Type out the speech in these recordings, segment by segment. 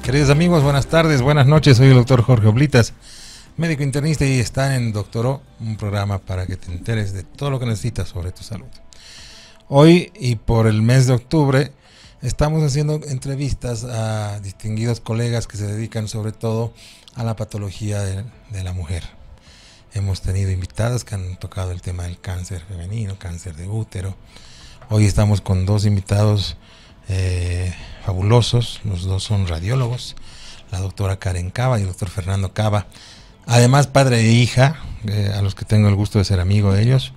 Queridos amigos, buenas tardes, buenas noches. Soy el doctor Jorge Oblitas, médico internista, y está en Doctoró, un programa para que te enteres de todo lo que necesitas sobre tu salud. Hoy y por el mes de octubre estamos haciendo entrevistas a distinguidos colegas que se dedican sobre todo a la patología de la mujer. Hemos tenido invitadas que han tocado el tema del cáncer femenino, cáncer de útero. Hoy estamos con dos invitados fabulosos, los dos son radiólogos, la doctora Karen Cava y el doctor Fernando Cava, además padre e hija, a los que tengo el gusto de ser amigo de ellos,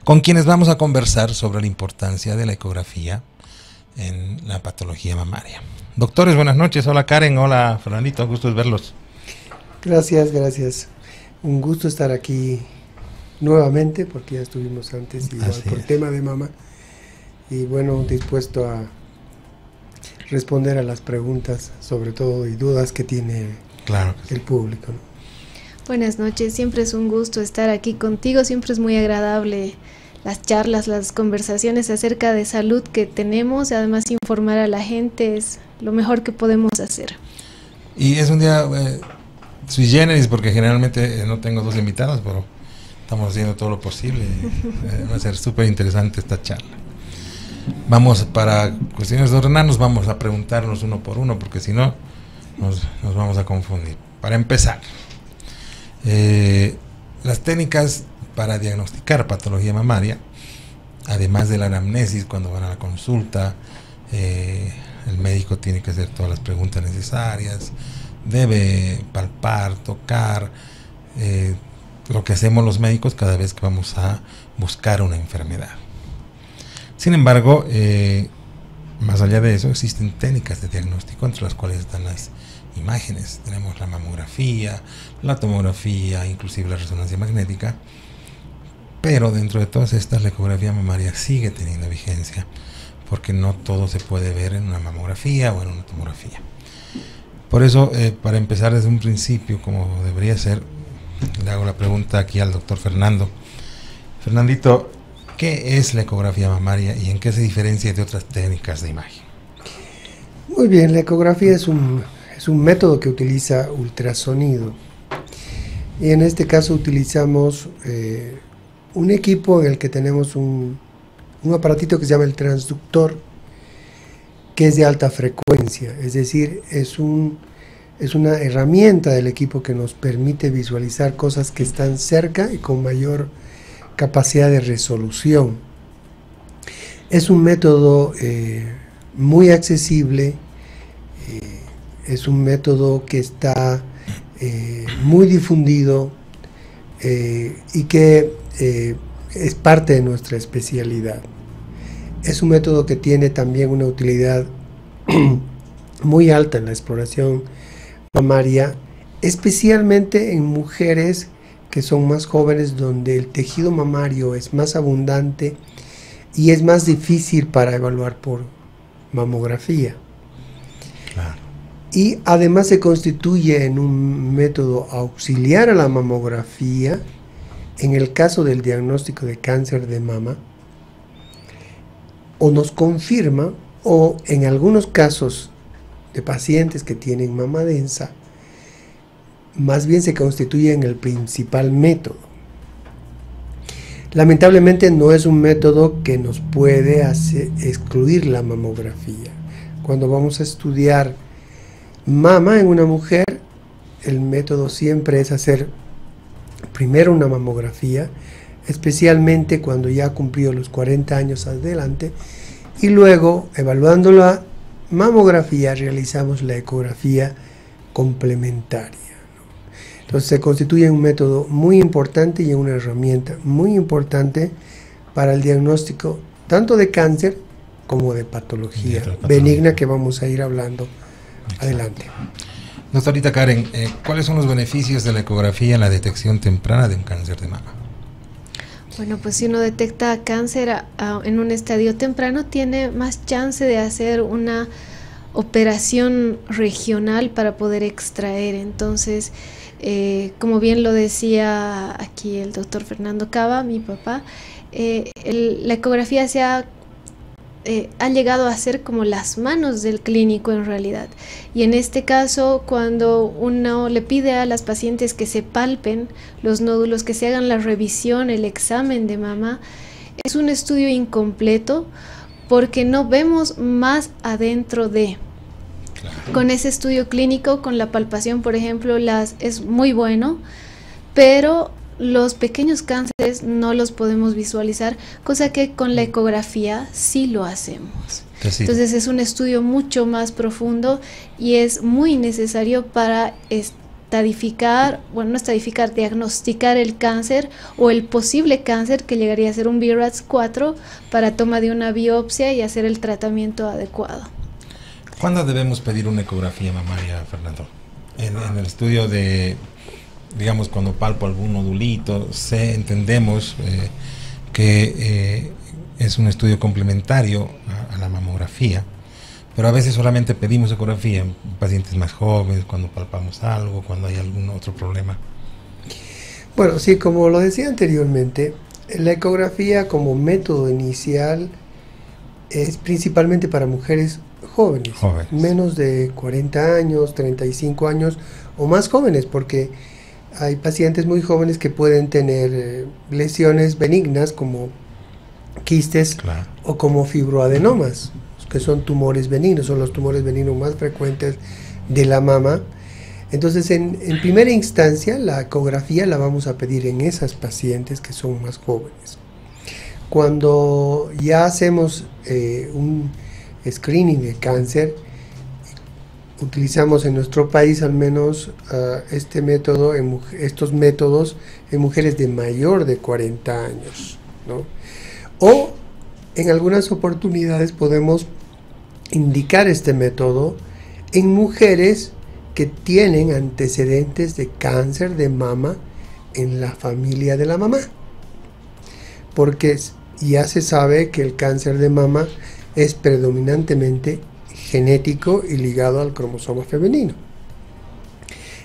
con quienes vamos a conversar sobre la importancia de la ecografía en la patología mamaria. Doctores, buenas noches. Hola Karen, hola Fernandito, gusto de verlos. Gracias, gracias. Un gusto estar aquí nuevamente, porque ya estuvimos antes igual por tema de mama, y bueno, dispuesto a responder a las preguntas, sobre todo, y dudas que tiene el público, ¿no? Buenas noches, siempre es un gusto estar aquí contigo, siempre es muy agradable las charlas, las conversaciones acerca de salud que tenemos, y además informar a la gente es lo mejor que podemos hacer. Y es un día sui generis, porque generalmente no tengo dos invitados, pero estamos haciendo todo lo posible. Va a ser súper interesante esta charla. Vamos, para cuestiones de ordenarnos, vamos a preguntarnos uno por uno, porque si no nos vamos a confundir. Para empezar, las técnicas para diagnosticar patología mamaria, además de la anamnesis cuando van a la consulta, el médico tiene que hacer todas las preguntas necesarias, debe palpar, tocar, lo que hacemos los médicos cada vez que vamos a buscar una enfermedad. Sin embargo, más allá de eso, existen técnicas de diagnóstico, entre las cuales están las imágenes. Tenemos la mamografía, la tomografía, inclusive la resonancia magnética, pero dentro de todas estas, la ecografía mamaria sigue teniendo vigencia, porque no todo se puede ver en una mamografía o en una tomografía. Por eso, para empezar desde un principio, como debería ser, le hago la pregunta aquí al doctor Fernando. Fernandito, ¿qué es la ecografía mamaria y en qué se diferencia de otras técnicas de imagen? Muy bien, la ecografía es un método que utiliza ultrasonido. Y en este caso utilizamos un equipo en el que tenemos un aparatito que se llama el transductor, que es de alta frecuencia, es decir, es una herramienta del equipo que nos permite visualizar cosas que están cerca y con mayor capacidad de resolución. Es un método muy accesible, es un método que está muy difundido y que es parte de nuestra especialidad. Es un método que tiene también una utilidad muy alta en la exploración mamaria, especialmente en mujeres que son más jóvenes, donde el tejido mamario es más abundante y es más difícil para evaluar por mamografía. Claro. Y además se constituye en un método auxiliar a la mamografía en el caso del diagnóstico de cáncer de mama, o nos confirma, o en algunos casos de pacientes que tienen mama densa, más bien se constituye en el principal método. Lamentablemente no es un método que nos puede excluir la mamografía. Cuando vamos a estudiar mama en una mujer, el método siempre es hacer primero una mamografía, especialmente cuando ya ha cumplido los 40 años adelante, y luego, evaluando la mamografía, realizamos la ecografía complementaria. Entonces se constituye un método muy importante y una herramienta muy importante para el diagnóstico tanto de cáncer como de patología benigna, que vamos a ir hablando adelante. Doctorita Karen, ¿cuáles son los beneficios de la ecografía en la detección temprana de un cáncer de mama? Bueno, pues si uno detecta cáncer en un estadio temprano, tiene más chance de hacer una operación regional para poder extraer. Entonces, como bien lo decía aquí el doctor Fernando Cava, mi papá, la ecografía se ha ha llegado a ser como las manos del clínico en realidad. Y en este caso, cuando uno le pide a las pacientes que se palpen los nódulos, que se hagan la revisión, el examen de mama, es un estudio incompleto porque no vemos más adentro de. Con ese estudio clínico, con la palpación, por ejemplo, es muy bueno, pero los pequeños cánceres no los podemos visualizar, cosa que con la ecografía sí lo hacemos. Entonces es un estudio mucho más profundo y es muy necesario para diagnosticar el cáncer o el posible cáncer que llegaría a ser un BRAF4 para toma de una biopsia y hacer el tratamiento adecuado. ¿Cuándo debemos pedir una ecografía mamaria, Fernando? En el estudio de, digamos, cuando palpo algún nodulito, entendemos que es un estudio complementario a la mamografía, pero a veces solamente pedimos ecografía en pacientes más jóvenes, cuando palpamos algo, cuando hay algún otro problema. Bueno, sí, como lo decía anteriormente, la ecografía como método inicial es principalmente para mujeres jóvenes, menos de 40 años, 35 años o más jóvenes, porque hay pacientes muy jóvenes que pueden tener lesiones benignas como quistes o como fibroadenomas, que son tumores benignos, son los tumores benignos más frecuentes de la mama. Entonces, en primera instancia, la ecografía la vamos a pedir en esas pacientes que son más jóvenes. Cuando ya hacemos un screening de cáncer, utilizamos en nuestro país al menos estos métodos en mujeres de mayor de 40 años, ¿no? O en algunas oportunidades podemos indicar este método en mujeres que tienen antecedentes de cáncer de mama en la familia de la mamá, porque ya se sabe que el cáncer de mama es predominantemente genético y ligado al cromosoma femenino.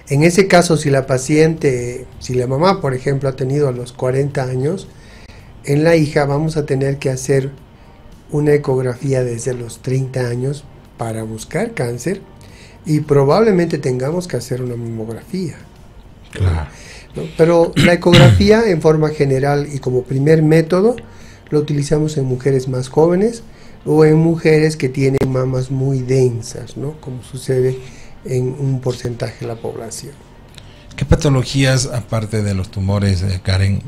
En ese caso, si la mamá, por ejemplo, ha tenido a los 40 años, en la hija vamos a tener que hacer una ecografía desde los 30 años para buscar cáncer y probablemente tengamos que hacer una mamografía. ¿No? Pero la ecografía en forma general y como primer método lo utilizamos en mujeres más jóvenes o en mujeres que tienen mamas muy densas, ¿no? Como sucede en un porcentaje de la población. ¿Qué patologías, aparte de los tumores, Karen,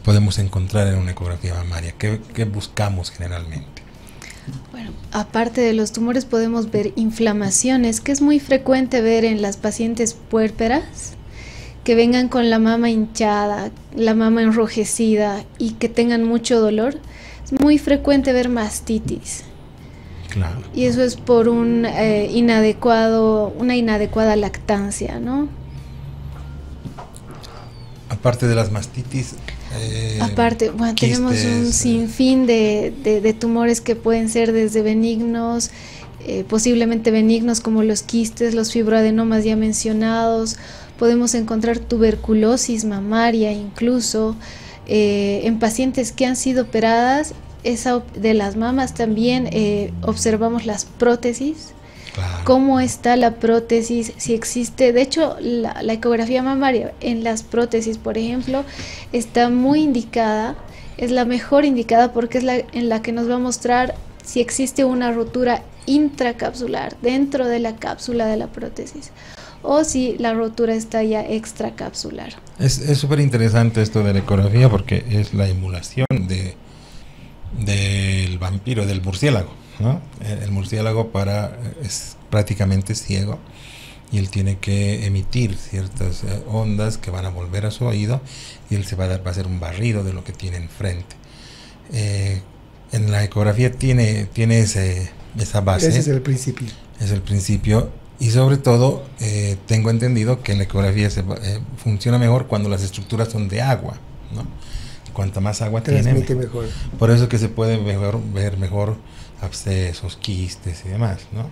podemos encontrar en una ecografía mamaria? ¿Qué buscamos generalmente? Bueno, aparte de los tumores podemos ver inflamaciones, que es muy frecuente ver en las pacientes puérperas, que vengan con la mama hinchada, la mama enrojecida y que tengan mucho dolor. Es muy frecuente ver mastitis. Claro. Y eso es por una inadecuada lactancia, ¿no? Aparte de las mastitis, aparte, bueno, quistes, tenemos un sinfín de tumores que pueden ser desde benignos, posiblemente benignos como los quistes, los fibroadenomas ya mencionados. Podemos encontrar tuberculosis mamaria incluso, en pacientes que han sido operadas, de las mamas también observamos las prótesis. Claro. Cómo está la prótesis, si existe. De hecho, la ecografía mamaria en las prótesis, por ejemplo, está muy indicada, es la mejor indicada porque es en la que nos va a mostrar si existe una rotura intracapsular dentro de la cápsula de la prótesis o si la rotura está ya extracapsular. Es súper interesante esto de la ecografía porque es la emulación del vampiro, del murciélago, ¿no? El murciélago es prácticamente ciego y él tiene que emitir ciertas ondas que van a volver a su oído y él va a hacer un barrido de lo que tiene enfrente. En la ecografía tiene esa base. Ese es el principio. Es el principio y sobre todo tengo entendido que en la ecografía funciona mejor cuando las estructuras son de agua, ¿no? Cuanta más agua tiene, mejor. Por eso que se puede ver mejor abscesos, quistes y demás, ¿no?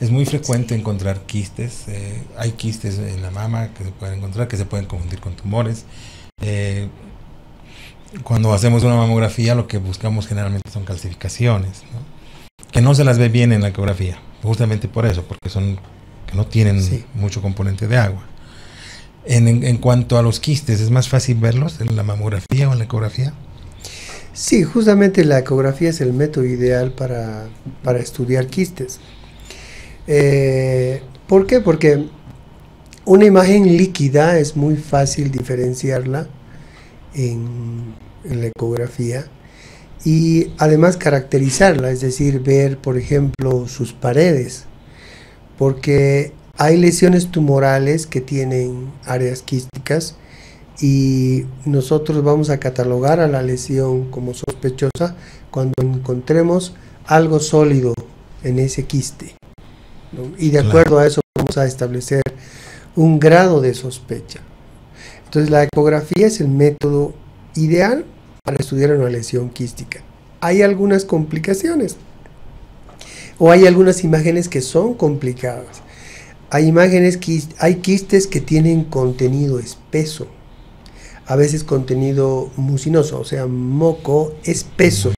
Es muy frecuente encontrar quistes, hay quistes en la mama que se pueden encontrar, que se pueden confundir con tumores. cuando hacemos una mamografía lo que buscamos generalmente son calcificaciones, ¿no? Que no se las ve bien en la ecografía, justamente por eso, porque que no tienen mucho componente de agua. En cuanto a los quistes, ¿es más fácil verlos en la mamografía o en la ecografía? Sí, justamente la ecografía es el método ideal para estudiar quistes. ¿Por qué? Porque una imagen líquida es muy fácil diferenciarla en la ecografía y además caracterizarla, es decir, ver, por ejemplo, sus paredes, porque hay lesiones tumorales que tienen áreas quísticas y nosotros vamos a catalogar a la lesión como sospechosa cuando encontremos algo sólido en ese quiste, ¿no? Y de acuerdo a eso vamos a establecer un grado de sospecha. Entonces la ecografía es el método ideal para estudiar una lesión quística. Hay algunas complicaciones o hay algunas imágenes que son complicadas. Hay quistes que tienen contenido espeso, a veces contenido mucinoso, o sea, moco espeso.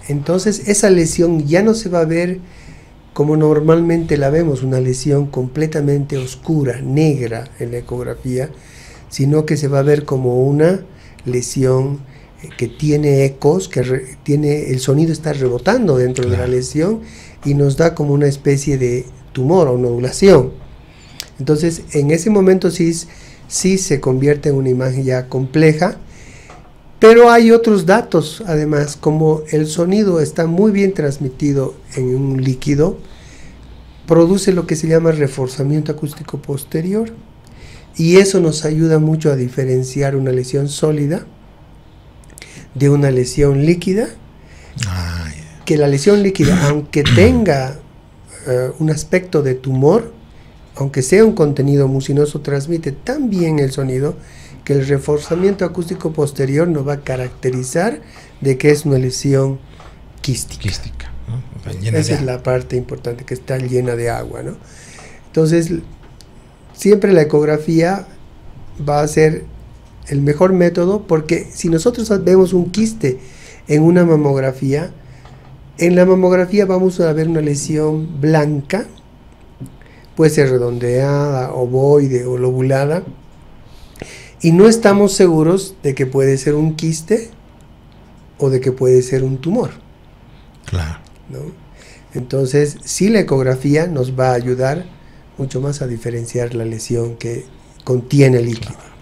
Entonces esa lesión ya no se va a ver como normalmente la vemos, una lesión completamente oscura, negra en la ecografía, sino que se va a ver como una lesión que tiene ecos, el sonido está rebotando dentro de la lesión y nos da como una especie de tumor o nodulación. Entonces en ese momento sí se convierte en una imagen ya compleja, pero hay otros datos además, como el sonido está muy bien transmitido en un líquido, produce lo que se llama reforzamiento acústico posterior y eso nos ayuda mucho a diferenciar una lesión sólida de una lesión líquida, que la lesión líquida, aunque tenga un aspecto de tumor, aunque sea un contenido mucinoso, transmite tan bien el sonido que el reforzamiento acústico posterior nos va a caracterizar de que es una lesión quística, ¿no? Esa es la parte importante, que está llena de agua, ¿no? Entonces, siempre la ecografía va a ser el mejor método, porque si nosotros vemos un quiste en una mamografía, en la mamografía vamos a ver una lesión blanca, puede ser redondeada, ovoide o lobulada, y no estamos seguros de que puede ser un quiste o de que puede ser un tumor. Claro. ¿No? Entonces, sí, la ecografía nos va a ayudar mucho más a diferenciar la lesión que contiene líquido. Claro.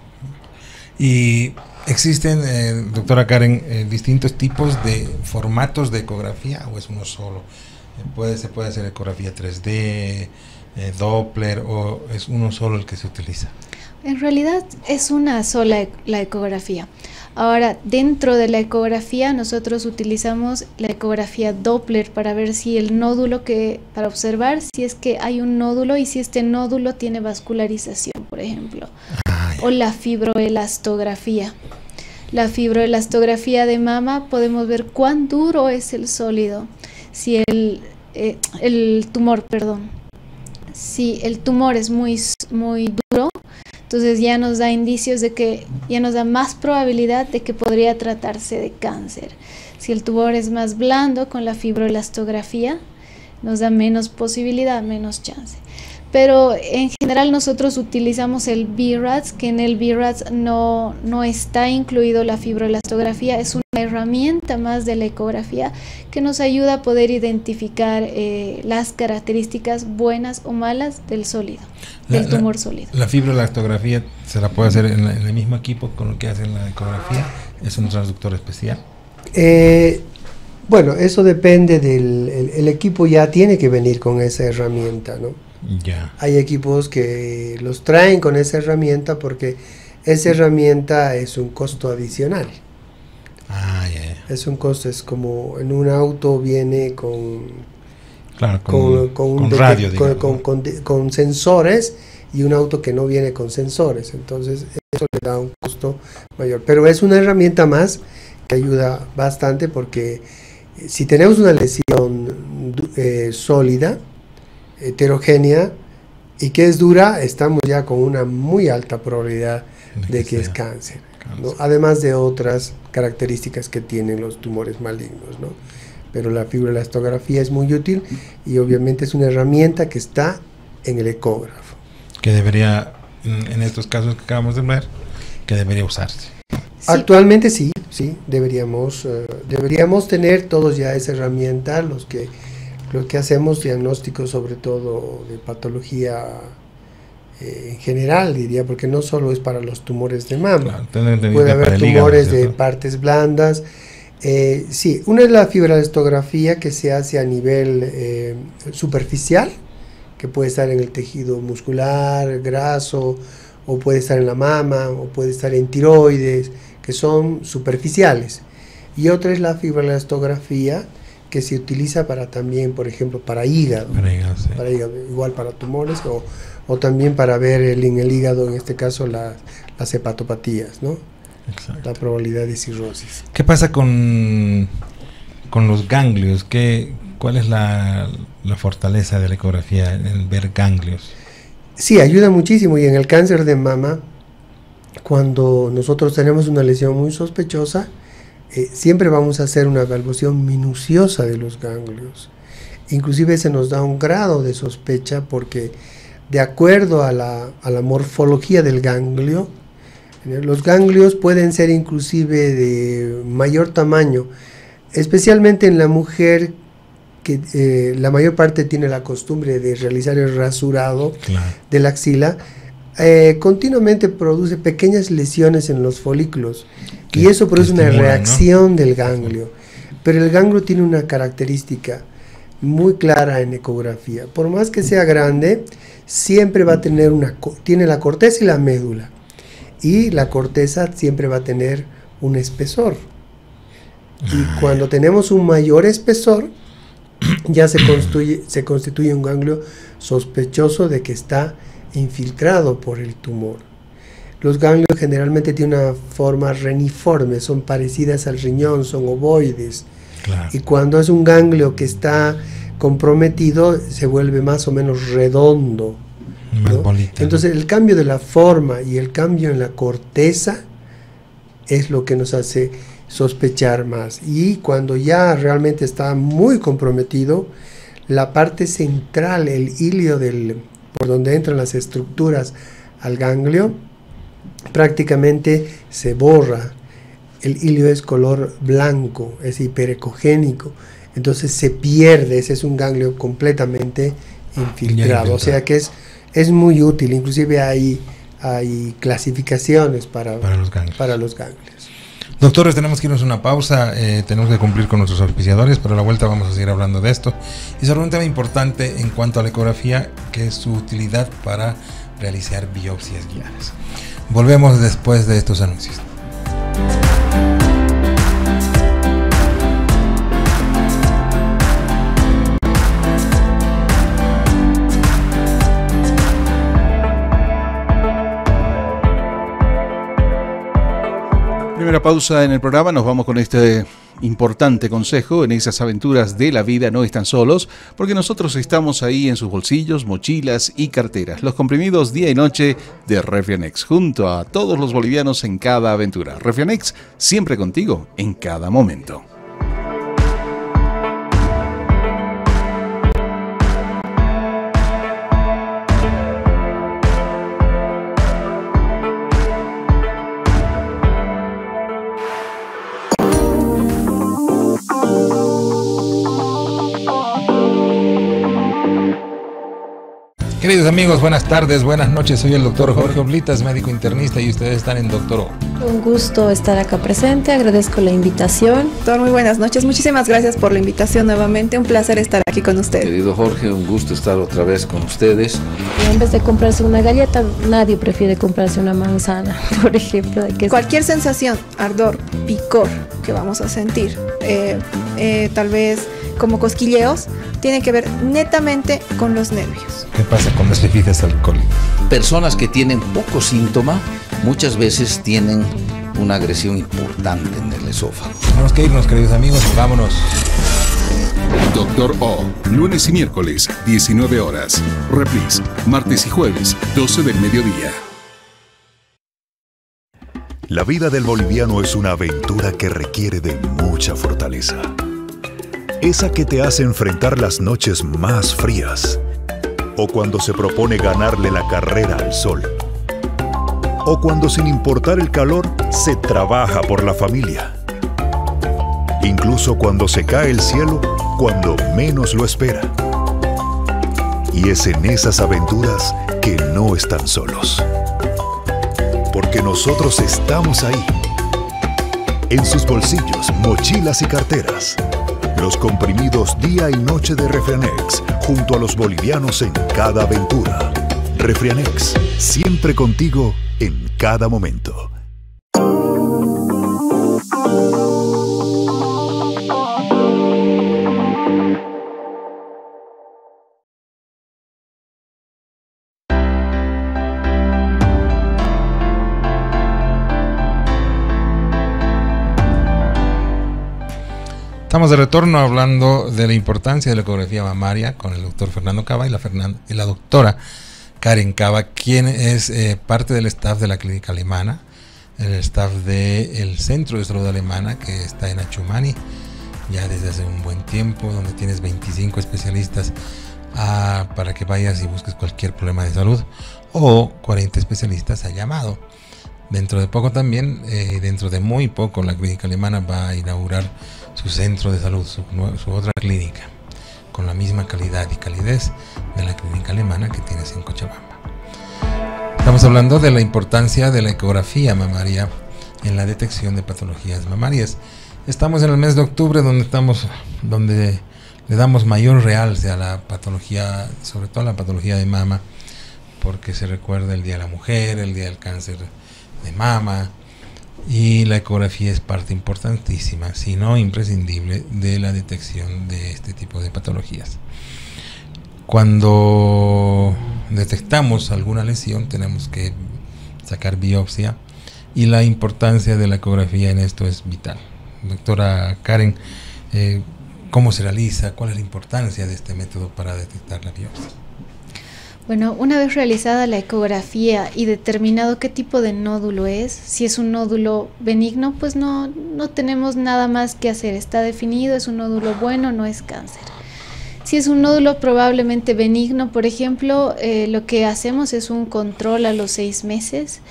Y existen, doctora Karen, distintos tipos de formatos de ecografía, o es uno solo. Se puede hacer ecografía 3D, Doppler, o es uno solo el que se utiliza. En realidad es una sola la ecografía. Ahora, dentro de la ecografía nosotros utilizamos la ecografía Doppler para ver si el nódulo para observar si es que hay un nódulo y si este nódulo tiene vascularización, por ejemplo. O la fibroelastografía. La fibroelastografía de mama, podemos ver cuán duro es el sólido, si el tumor, perdón. Si el tumor es muy duro, entonces ya nos da indicios de que, ya nos da más probabilidad de que podría tratarse de cáncer. Si el tumor es más blando, con la fibroelastografía nos da menos posibilidad, menos chance. Pero en general nosotros utilizamos el BIRADS, que en el BIRADS no está incluido la fibroelastografía, es una herramienta más de la ecografía que nos ayuda a poder identificar las características buenas o malas del sólido, del tumor sólido. ¿La fibroelastografía se la puede hacer en el mismo equipo con lo que hacen la ecografía? ¿Es un transductor especial? Bueno, eso depende el equipo ya tiene que venir con esa herramienta, ¿no? Ya. Hay equipos que los traen con esa herramienta porque esa herramienta es un costo adicional. Es un costo, es como en un auto viene con radio, con sensores, y un auto que no viene con sensores, entonces eso le da un costo mayor, pero es una herramienta más que ayuda bastante, porque si tenemos una lesión sólida, heterogénea y que es dura, estamos ya con una muy alta probabilidad de que es cáncer. ¿no? Además de otras características que tienen los tumores malignos, ¿no? Pero la fibroelastografía es muy útil y obviamente es una herramienta que está en el ecógrafo. Que debería, en estos casos que acabamos de ver, que debería usarse. Sí. Actualmente sí, deberíamos tener todos ya esa herramienta, los que hacemos diagnósticos sobre todo de patología en general, diría, porque no solo es para los tumores de mama, puede haber tumores de partes blandas. Sí, una es la fibroelastografía que se hace a nivel superficial, que puede estar en el tejido muscular, graso, o puede estar en la mama, o puede estar en tiroides, que son superficiales. Y otra es la fibroelastografía que se utiliza para también, por ejemplo, para hígado, sí. Para hígado, igual para tumores, o también para ver en el hígado, en este caso, las hepatopatías, ¿no? Exacto. La probabilidad de cirrosis. ¿Qué pasa con los ganglios? ¿Cuál es la fortaleza de la ecografía en ver ganglios? Sí, ayuda muchísimo, y en el cáncer de mama, cuando nosotros tenemos una lesión muy sospechosa, siempre vamos a hacer una evaluación minuciosa de los ganglios. Inclusive se nos da un grado de sospecha porque de acuerdo a la morfología del ganglio, los ganglios pueden ser inclusive de mayor tamaño, especialmente en la mujer que la mayor parte tiene la costumbre de realizar el rasurado de la axila. Continuamente produce pequeñas lesiones en los folículos y eso produce una reacción, ¿no?, del ganglio. Pero el ganglio tiene una característica muy clara en ecografía. Por más que sea grande, siempre va a tener tiene la corteza y la médula, y la corteza siempre va a tener un espesor. Y cuando tenemos un mayor espesor, ya se constituye un ganglio sospechoso de que está infiltrado por el tumor. Los ganglios generalmente tienen una forma reniforme, son parecidas al riñón, son ovoides. Claro. Y cuando es un ganglio que está comprometido, se vuelve más o menos redondo, más, ¿no?, bolita. Entonces el cambio de la forma y el cambio en la corteza es lo que nos hace sospechar más. Y cuando ya realmente está muy comprometido, la parte central, el hilio por donde entran las estructuras al ganglio, prácticamente se borra. El hilio es color blanco, es hiperecogénico, entonces se pierde. Ese es un ganglio completamente infiltrado. O sea que es muy útil. Inclusive hay clasificaciones para los ganglios. Doctores, tenemos que irnos a una pausa, tenemos que cumplir con nuestros auspiciadores, pero a la vuelta vamos a seguir hablando de esto. Y sobre un tema importante en cuanto a la ecografía, que es su utilidad para realizar biopsias guiadas. Volvemos después de estos anuncios. Primera pausa en el programa, nos vamos con este importante consejo. En esas aventuras de la vida no están solos, porque nosotros estamos ahí en sus bolsillos, mochilas y carteras. Los comprimidos día y noche de Refrianex, junto a todos los bolivianos en cada aventura. Refrianex, siempre contigo, en cada momento. Queridos amigos, buenas tardes, buenas noches. Soy el doctor Jorge Oblitas, médico internista, y ustedes están en Doctor O. Un gusto estar acá presente, agradezco la invitación. Doctor, muy buenas noches, muchísimas gracias por la invitación nuevamente, un placer estar aquí con usted. Querido Jorge, un gusto estar otra vez con ustedes. En vez de comprarse una galleta, nadie prefiere comprarse una manzana, por ejemplo. Cualquier sensación, ardor, picor que vamos a sentir, tal vez como cosquilleos, tiene que ver netamente con los nervios. ¿Qué pasa con las bebidas alcohólicas? Personas que tienen poco síntoma muchas veces tienen una agresión importante en el esófago. Tenemos que irnos, queridos amigos, vámonos. Doctor O, lunes y miércoles, 19 horas. Reprise, martes y jueves, 12 del mediodía. La vida del boliviano es una aventura que requiere de mucha fortaleza. Esa que te hace enfrentar las noches más frías, o cuando se propone ganarle la carrera al sol, o cuando sin importar el calor se trabaja por la familia. Incluso cuando se cae el cielo, cuando menos lo espera. Y es en esas aventuras que no están solos. Porque nosotros estamos ahí. En sus bolsillos, mochilas y carteras. Los comprimidos día y noche de Refrianex, junto a los bolivianos en cada aventura. Refrianex, siempre contigo en cada momento. Estamos de retorno hablando de la importancia de la ecografía mamaria con el doctor Fernando Cava y la doctora Karen Cava, quien es parte del staff de la clínica alemana, el staff del Centro de Salud Alemana, que está en Achumani ya desde hace un buen tiempo, donde tienes 25 especialistas para que vayas y busques cualquier problema de salud, o 40 especialistas a llamado. Dentro de poco también, dentro de muy poco, la clínica alemana va a inaugurar su centro de salud, su otra clínica, con la misma calidad y calidez de la clínica alemana que tienes en Cochabamba. Estamos hablando de la importancia de la ecografía mamaria en la detección de patologías mamarias. Estamos en el mes de octubre, donde le damos mayor realce a la patología, sobre todo a la patología de mama, porque se recuerda el Día de la Mujer, el Día del Cáncer de Mama, y la ecografía es parte importantísima, si no imprescindible, de la detección de este tipo de patologías. Cuando detectamos alguna lesión, tenemos que sacar biopsia, y la importancia de la ecografía en esto es vital. Doctora Karen, ¿cómo se realiza? ¿Cuál es la importancia de este método para detectar la biopsia? Bueno, una vez realizada la ecografía y determinado qué tipo de nódulo es, si es un nódulo benigno, pues no tenemos nada más que hacer, está definido, es un nódulo bueno, no es cáncer. Si es un nódulo probablemente benigno, por ejemplo, lo que hacemos es un control a los 6 meses,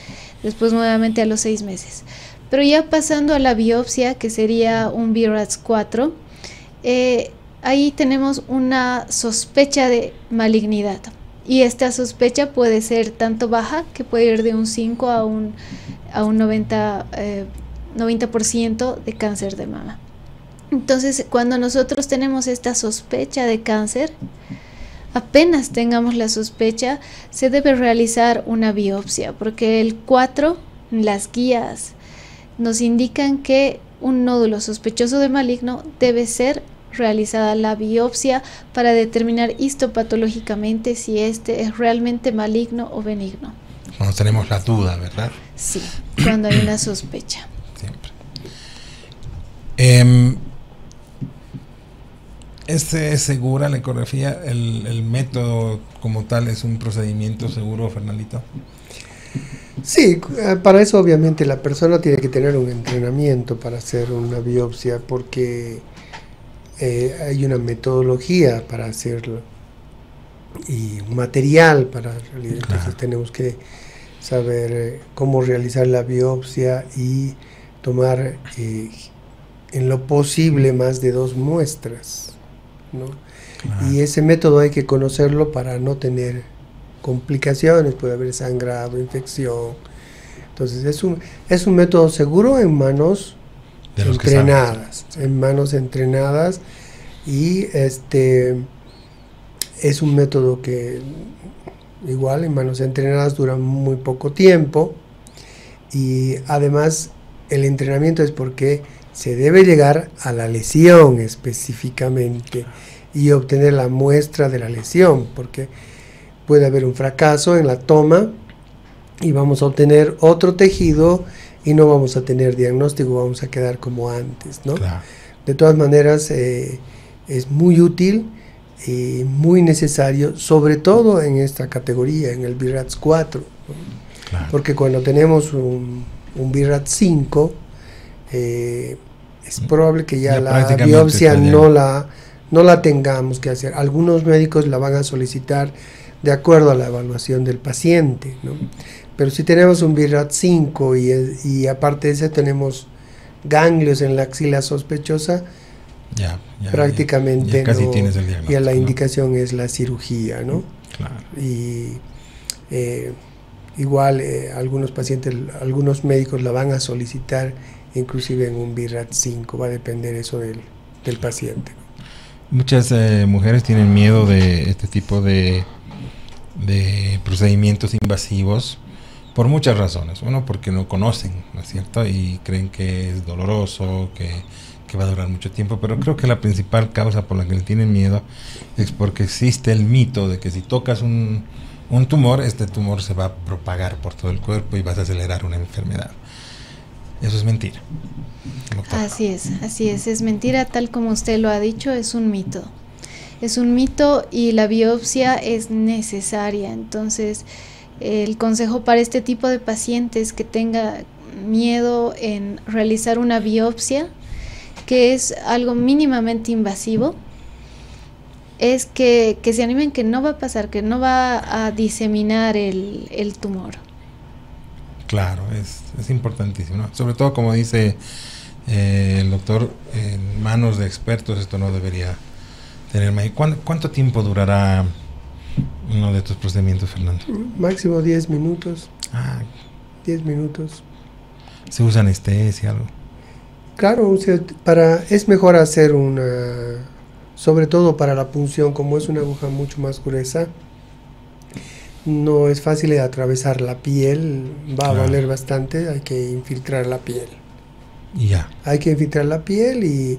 después nuevamente a los 6 meses. Pero ya pasando a la biopsia, que sería un BRAF 4, ahí tenemos una sospecha de malignidad. Y esta sospecha puede ser tanto baja, que puede ir de un 5 a un 90% de cáncer de mama. Entonces, cuando nosotros tenemos esta sospecha de cáncer, apenas tengamos la sospecha, se debe realizar una biopsia, porque el 4, las guías, nos indican que un nódulo sospechoso de maligno debe ser realizada la biopsia para determinar histopatológicamente si este es realmente maligno o benigno. Cuando tenemos la duda, ¿verdad? Sí, cuando hay una sospecha. Siempre. ¿Es segura la ecografía? ¿El método como tal es un procedimiento seguro, Fernandito? Sí, para eso obviamente la persona tiene que tener un entrenamiento para hacer una biopsia, porque hay una metodología para hacerlo y un material para realizar. Entonces tenemos que saber cómo realizar la biopsia y tomar en lo posible más de 2 muestras, ¿no? Y ese método hay que conocerlo para no tener complicaciones, puede haber sangrado, infección. Entonces es un método seguro en manos entrenadas, y es un método que igual en manos entrenadas dura muy poco tiempo, y además el entrenamiento es porque se debe llegar a la lesión específicamente y obtener la muestra de la lesión, porque puede haber un fracaso en la toma y vamos a obtener otro tejido y no vamos a tener diagnóstico, vamos a quedar como antes, ¿no? Claro. De todas maneras, es muy útil y muy necesario, sobre todo en esta categoría, en el BRAF 4, ¿no? Claro. Porque cuando tenemos un BIRAT 5, es probable que ya la prácticamente biopsia está ya. no la tengamos que hacer. Algunos médicos la van a solicitar de acuerdo a la evaluación del paciente, ¿no? Pero si tenemos un BIRAT 5 y aparte de eso tenemos ganglios en la axila sospechosa, prácticamente ya casi tienes el diagnóstico, ya la ¿no? indicación es la cirugía, ¿no? Claro. Y igual algunos pacientes, algunos médicos la van a solicitar inclusive en un BIRAT 5, va a depender eso del paciente. Muchas mujeres tienen miedo de este tipo de procedimientos invasivos por muchas razones. Uno, porque no conocen, ¿no es cierto? Y creen que es doloroso, que va a durar mucho tiempo, pero creo que la principal causa por la que le tienen miedo es porque existe el mito de que si tocas un tumor, este tumor se va a propagar por todo el cuerpo y vas a acelerar una enfermedad. Eso es mentira. Así es mentira, tal como usted lo ha dicho, es un mito. Es un mito y la biopsia es necesaria. Entonces, el consejo para este tipo de pacientes que tenga miedo en realizar una biopsia, que es algo mínimamente invasivo, es que se animen, que no va a pasar, que no va a diseminar el tumor. Claro, es importantísimo, ¿no? Sobre todo, como dice el doctor, en manos de expertos esto no debería tener más. ¿Cuánto tiempo durará uno de estos procedimientos, Fernando? Máximo 10 minutos. 10 minutos. ¿Se usa anestesia, algo? Claro, es mejor hacer sobre todo para la punción, como es una aguja mucho más gruesa, no es fácil de atravesar la piel, va a valer bastante, hay que infiltrar la piel. Hay que infiltrar la piel y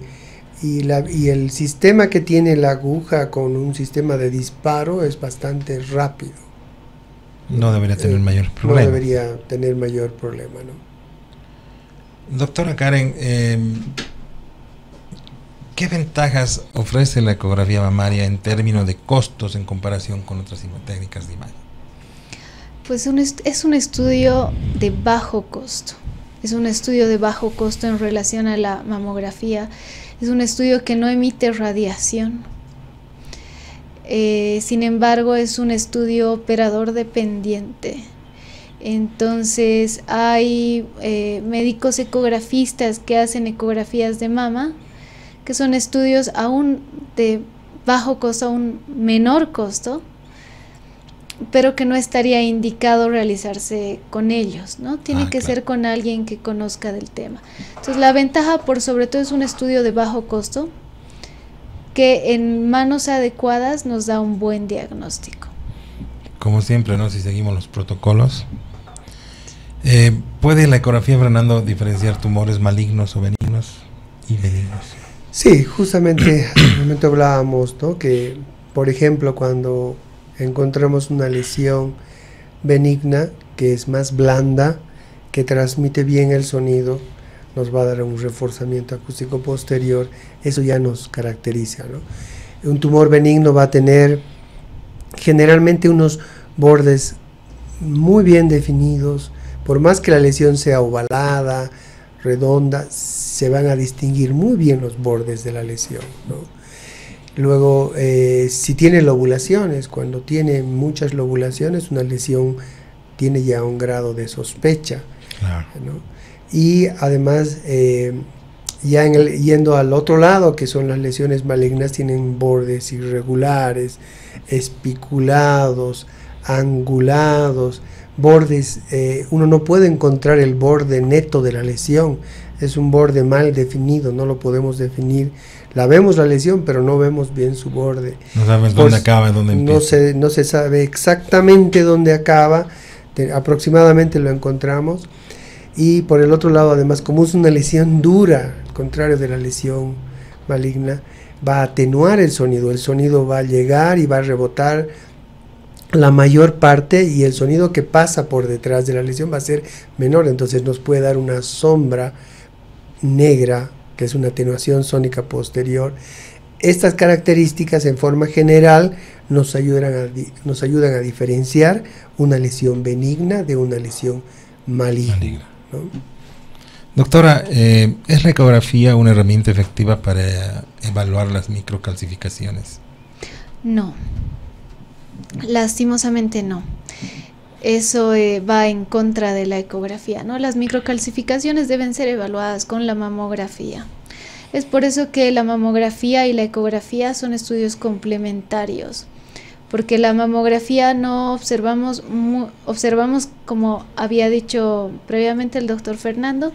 el sistema que tiene la aguja con un sistema de disparo es bastante rápido. No debería tener mayor problema. No debería tener mayor problema, ¿no? Doctora Karen, ¿qué ventajas ofrece la ecografía mamaria en términos de costos en comparación con otras técnicas de imagen? Pues es un estudio de bajo costo. Es un estudio de bajo costo en relación a la mamografía. Es un estudio que no emite radiación. Sin embargo, es un estudio operador dependiente. Entonces, hay médicos ecografistas que hacen ecografías de mama, que son estudios aún de bajo costo, aún menor costo, pero que no estaría indicado realizarse con ellos, ¿no? Tiene que ser con alguien que conozca del tema. Entonces, la ventaja por sobre todo es un estudio de bajo costo que en manos adecuadas nos da un buen diagnóstico. Como siempre, ¿no? Si seguimos los protocolos. ¿Puede la ecografía, Fernando, diferenciar tumores malignos o benignos y benignos? Sí, justamente al momento hablábamos, ¿no? Que, por ejemplo, cuando encontramos una lesión benigna que es más blanda, que transmite bien el sonido, nos va a dar un reforzamiento acústico posterior, eso ya nos caracteriza, ¿no? Un tumor benigno va a tener generalmente unos bordes muy bien definidos, por más que la lesión sea ovalada, redonda, se van a distinguir muy bien los bordes de la lesión, ¿no? Luego, si tiene lobulaciones, cuando tiene muchas lobulaciones, una lesión tiene ya un grado de sospecha, ¿no? Y además, ya yendo al otro lado, que son las lesiones malignas, tienen bordes irregulares, espiculados, angulados, bordes, uno no puede encontrar el borde neto de la lesión, es un borde mal definido, no lo podemos definir. La vemos la lesión, pero no vemos bien su borde. No sabes dónde acaba y dónde empieza. No se sabe exactamente dónde acaba, aproximadamente lo encontramos. Y por el otro lado, además, como es una lesión dura, al contrario de la lesión maligna, va a atenuar el sonido va a llegar y va a rebotar la mayor parte, y el sonido que pasa por detrás de la lesión va a ser menor, entonces nos puede dar una sombra negra, que es una atenuación sónica posterior. Estas características en forma general nos ayudan a diferenciar una lesión benigna de una lesión maligna. ¿no? Doctora, ¿es la ecografía una herramienta efectiva para evaluar las microcalcificaciones? No, lastimosamente no. Eso va en contra de la ecografía, ¿no? Las microcalcificaciones deben ser evaluadas con la mamografía. Es por eso que la mamografía y la ecografía son estudios complementarios, porque la mamografía no observamos, como había dicho previamente el doctor Fernando,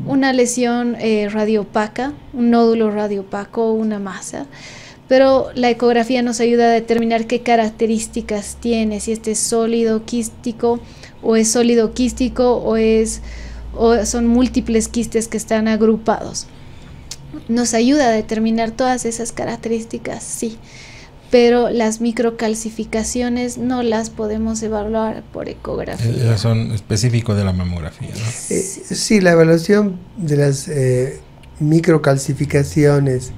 una lesión radiopaca, un nódulo radiopaco, una masa, pero la ecografía nos ayuda a determinar qué características tiene, si este es sólido quístico o es sólido quístico o son múltiples quistes que están agrupados. Nos ayuda a determinar todas esas características, sí, pero las microcalcificaciones no las podemos evaluar por ecografía. Son específicos de la mamografía, ¿no? Sí, la evaluación de las microcalcificaciones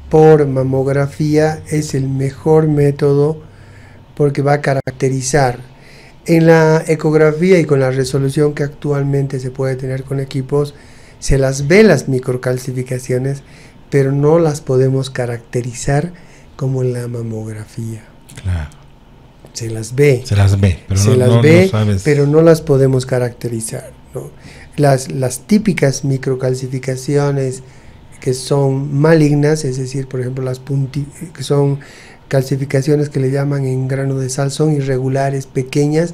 por mamografía es el mejor método porque va a caracterizar. En la ecografía y con la resolución que actualmente se puede tener con equipos, se las ve las microcalcificaciones, pero no las podemos caracterizar como en la mamografía. Claro. Se las ve. Se las ve, pero pero no las podemos caracterizar, ¿no? Las típicas microcalcificaciones que son malignas, es decir, por ejemplo, que son calcificaciones que le llaman en grano de sal, son irregulares, pequeñas,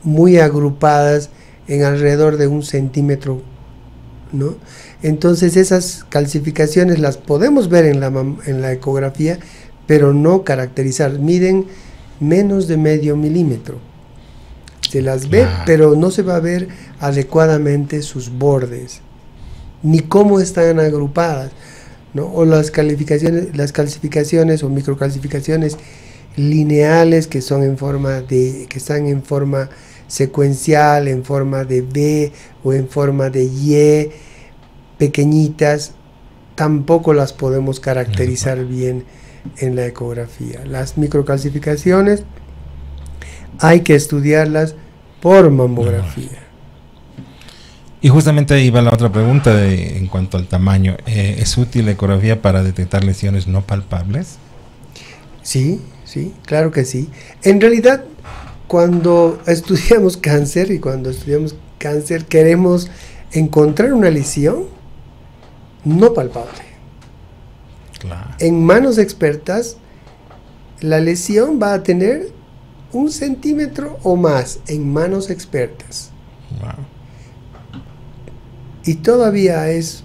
muy agrupadas en alrededor de 1 centímetro, ¿no? Entonces esas calcificaciones las podemos ver en la ecografía, pero no caracterizar. Miden menos de medio milímetro. Se las ve, pero no se va a ver adecuadamente sus bordes, ni cómo están agrupadas, ¿no? O las calcificaciones o microcalcificaciones lineales que están en forma secuencial, en forma de V o en forma de Y, pequeñitas, tampoco las podemos caracterizar bien en la ecografía. Las microcalcificaciones hay que estudiarlas por mamografía. Y justamente ahí va la otra pregunta en cuanto al tamaño. ¿Es útil la ecografía para detectar lesiones no palpables? Sí, claro que sí. En realidad, cuando estudiamos cáncer queremos encontrar una lesión no palpable. Claro. En manos expertas, la lesión va a tener 1 centímetro o más en manos expertas. Wow. Y todavía es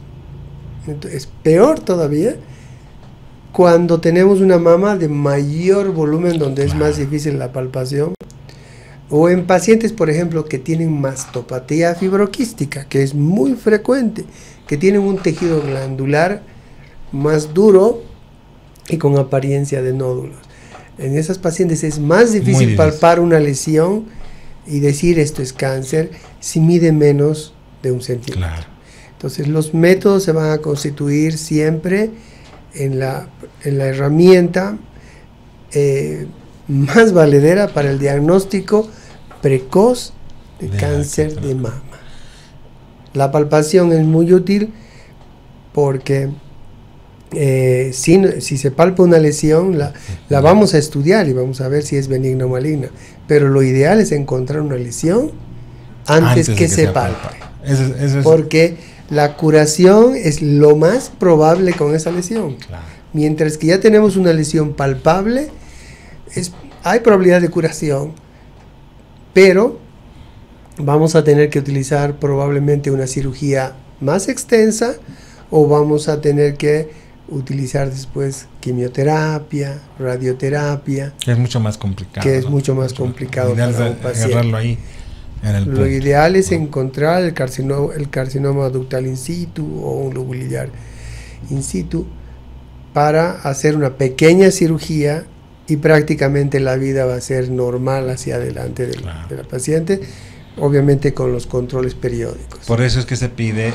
peor todavía cuando tenemos una mama de mayor volumen donde es más difícil la palpación, o en pacientes, por ejemplo, que tienen mastopatía fibroquística, que es muy frecuente, que tienen un tejido glandular más duro y con apariencia de nódulos. En esas pacientes es más difícil palpar una lesión y decir esto es cáncer si mide menos de 1 centímetro. Claro. Entonces los métodos se van a constituir siempre en la herramienta más valedera para el diagnóstico precoz de cáncer de mama. La palpación es muy útil porque si se palpa una lesión, la vamos a estudiar y vamos a ver si es benigna o maligna, pero lo ideal es encontrar una lesión antes que se palpe. Eso es. Porque la curación es lo más probable con esa lesión. Claro. Mientras que ya tenemos una lesión palpable, hay probabilidad de curación, pero vamos a tener que utilizar probablemente una cirugía más extensa, o vamos a tener que utilizar después quimioterapia, radioterapia, que es mucho más complicado. Que es mucho más complicado para un paciente. Agarrarlo ahí en el punto. Lo ideal es encontrar el carcinoma ductal in situ o un lobo biliar in situ para hacer una pequeña cirugía, y prácticamente la vida va a ser normal hacia adelante de la paciente, obviamente con los controles periódicos. Por eso es que se pide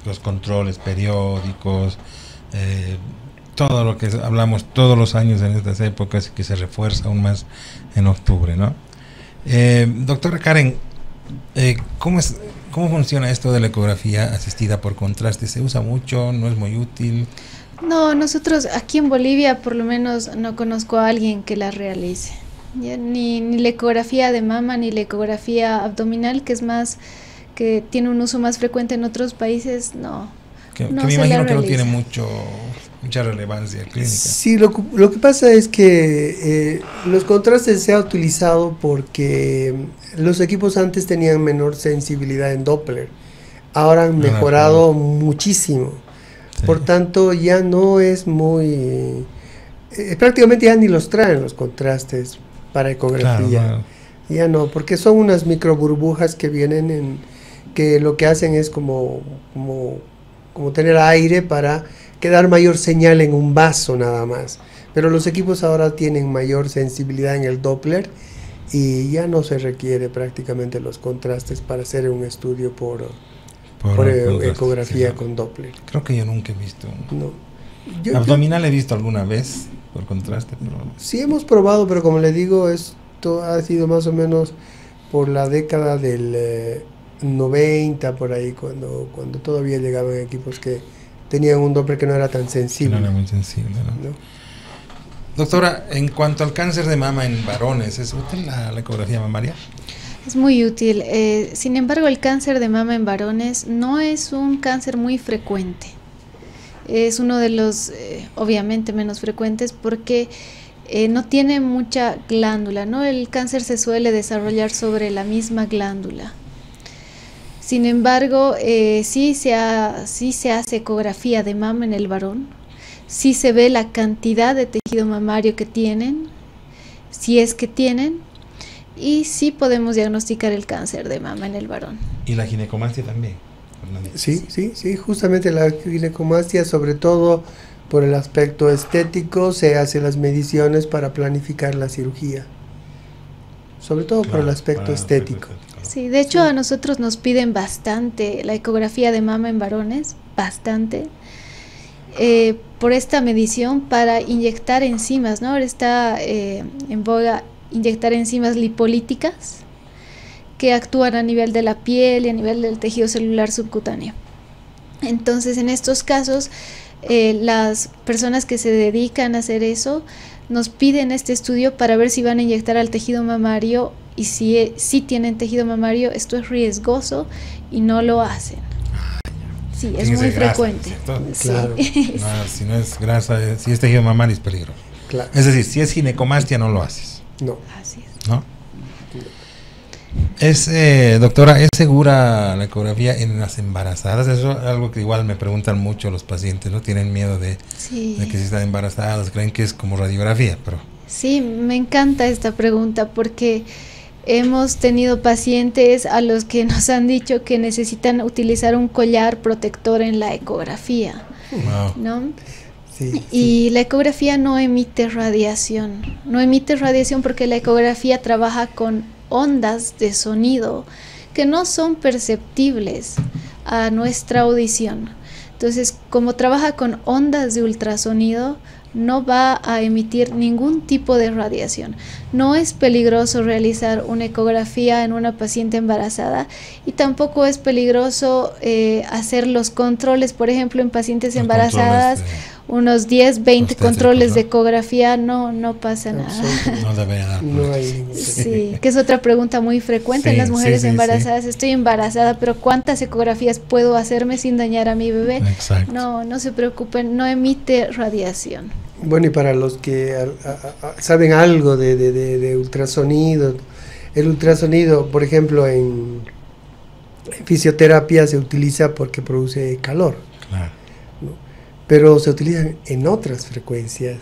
los controles periódicos, todo lo que hablamos todos los años en estas épocas, y que se refuerza aún más en octubre, ¿no? Doctora Karen, ¿cómo es? ¿Cómo funciona esto de la ecografía asistida por contraste? ¿Se usa mucho? ¿No es muy útil? No, nosotros aquí en Bolivia por lo menos no conozco a alguien que la realice. Ya, ni la ecografía de mama ni la ecografía abdominal, que es más, que tiene un uso más frecuente en otros países, no. Que no me se imagino la que no realiza. tiene mucha relevancia clínica. Sí, lo que pasa es que los contrastes se ha utilizado porque los equipos antes tenían menor sensibilidad en Doppler. Ahora han mejorado muchísimo. Sí. Por tanto, ya no es muy... prácticamente ya ni los traen los contrastes para ecografía. Claro, ya no, porque son unas micro burbujas que vienen que lo que hacen es como tener aire para quedar mayor señal en un vaso nada más. Pero los equipos ahora tienen mayor sensibilidad en el Doppler y ya no se requiere prácticamente los contrastes para hacer un estudio por ecografía, sí, con Doppler. Creo que yo nunca he visto. No. Abdominal he visto alguna vez por contraste, pero... Sí hemos probado, pero como le digo, esto ha sido más o menos por la década del 90, por ahí, cuando todavía llegaban equipos que tenían un Doppler que no era tan sensible. Que no era muy sensible, ¿no? Doctora, en cuanto al cáncer de mama en varones, ¿es útil la ecografía mamaria? Es muy útil. Sin embargo, el cáncer de mama en varones no es un cáncer muy frecuente. Es uno de los, obviamente, menos frecuentes porque no tiene mucha glándula, ¿no? El cáncer se suele desarrollar sobre la misma glándula. Sin embargo, sí se hace ecografía de mama en el varón, sí se ve la cantidad de tejido mamario que tienen, si es que tienen, y sí podemos diagnosticar el cáncer de mama en el varón. ¿Y la ginecomastia también? Sí, justamente la ginecomastia, sobre todo por el aspecto estético, se hacen las mediciones para planificar la cirugía, sobre todo por el aspecto estético. Sí, de hecho a nosotros nos piden bastante la ecografía de mama en varones, bastante, por esta medición para inyectar enzimas, ¿no? Ahora está en boga inyectar enzimas lipolíticas que actúan a nivel de la piel y a nivel del tejido celular subcutáneo. Entonces, en estos casos, las personas que se dedican a hacer eso nos piden este estudio para ver si van a inyectar al tejido mamario, y si tienen tejido mamario, esto es riesgoso y no lo hacen. Sí, es muy frecuente. Claro. Sí. No, si no es grasa, si es tejido mamario es peligroso. Claro. Es decir, si es ginecomastia no lo haces. No. Así es. ¿No? Doctora, ¿es segura la ecografía en las embarazadas? Eso es algo que igual me preguntan mucho los pacientes, ¿no? Tienen miedo de que si están embarazadas, creen que es como radiografía, pero... Sí, me encanta esta pregunta porque hemos tenido pacientes a los que nos han dicho que necesitan utilizar un collar protector en la ecografía, ¿no? Sí, y la ecografía no emite radiación porque la ecografía trabaja con ondas de sonido que no son perceptibles a nuestra audición. Entonces, como trabaja con ondas de ultrasonido, no va a emitir ningún tipo de radiación. No es peligroso realizar una ecografía en una paciente embarazada y tampoco es peligroso hacer los controles, por ejemplo, en pacientes embarazadas, unos 10, 20 controles de ecografía, no pasa nada. No debe dar. No hay. Sí, que es otra pregunta muy frecuente en las mujeres embarazadas. Estoy embarazada, pero ¿cuántas ecografías puedo hacerme sin dañar a mi bebé? Exacto. No se preocupen, no emite radiación. Bueno, y para los que saben algo de ultrasonido, el ultrasonido, por ejemplo, en fisioterapia se utiliza porque produce calor. Claro. Pero se utilizan en otras frecuencias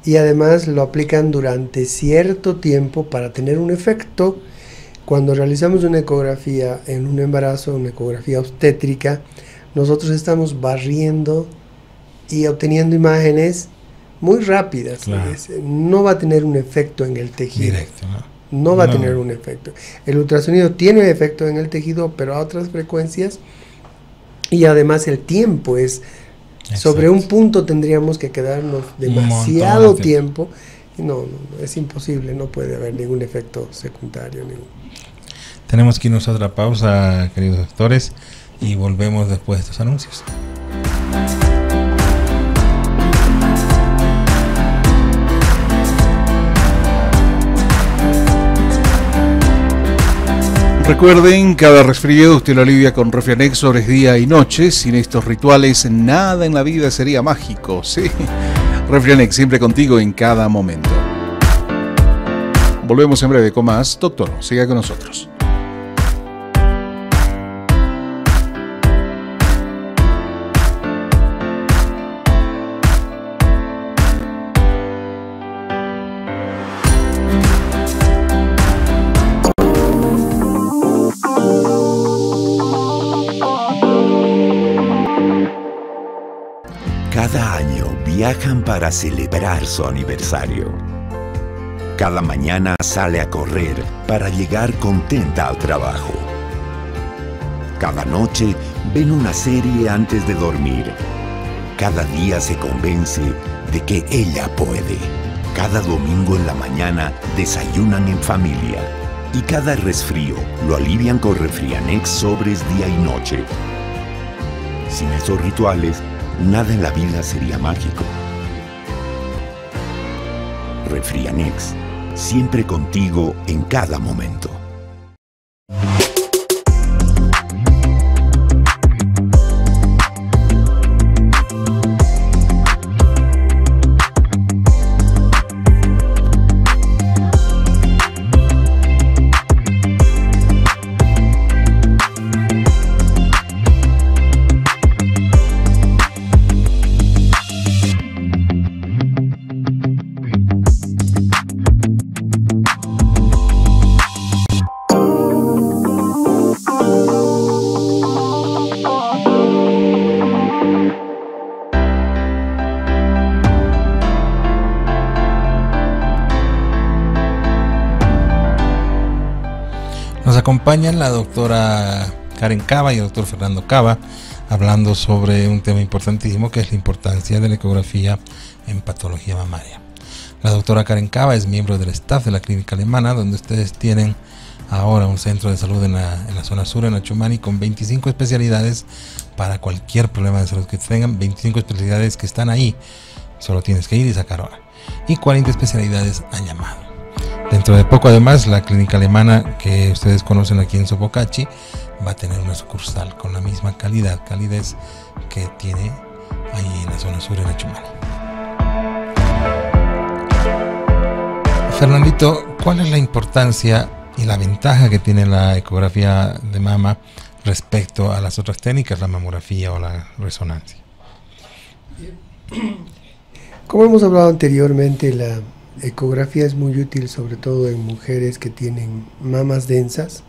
y además lo aplican durante cierto tiempo para tener un efecto. Cuando realizamos una ecografía en un embarazo, una ecografía obstétrica, nosotros estamos barriendo y obteniendo imágenes muy rápidas. Claro. No va a tener un efecto en el tejido. Directo, no va a tener un efecto. El ultrasonido tiene efecto en el tejido, pero a otras frecuencias, y además el tiempo es... Exacto. Sobre un punto tendríamos que quedarnos demasiado tiempo. No, es imposible, no puede haber ningún efecto secundario. Tenemos que irnos a otra pausa, queridos doctores, y volvemos después de estos anuncios. Recuerden, cada resfriado usted lo alivia con Refrianex horas día y noche. Sin estos rituales, nada en la vida sería mágico, ¿sí? Refrianex, siempre contigo en cada momento. Volvemos en breve con más. Doctor, siga con nosotros. Cada año viajan para celebrar su aniversario. Cada mañana sale a correr para llegar contenta al trabajo. Cada noche ven una serie antes de dormir. Cada día se convence de que ella puede. Cada domingo en la mañana desayunan en familia. Y cada resfrío lo alivian con Refrianex sobres día y noche. Sin esos rituales, nada en la vida sería mágico. Refrianex, siempre contigo en cada momento. Nos acompañan la doctora Karen Cava y el doctor Fernando Cava hablando sobre un tema importantísimo que es la importancia de la ecografía en patología mamaria. La doctora Karen Cava es miembro del staff de la Clínica Alemana, donde ustedes tienen ahora un centro de salud en la zona sur, en Achumani, con 25 especialidades para cualquier problema de salud que tengan, 25 especialidades que están ahí, solo tienes que ir y sacar hora, y 40 especialidades a llamado. Dentro de poco, además, la Clínica Alemana, que ustedes conocen aquí en Sopocachi, va a tener una sucursal con la misma calidez que tiene ahí en la zona sur, en Achumani. Fernandito, ¿cuál es la importancia y la ventaja que tiene la ecografía de mama respecto a las otras técnicas, la mamografía o la resonancia? Como hemos hablado anteriormente, la ecografía es muy útil sobre todo en mujeres que tienen mamas densas,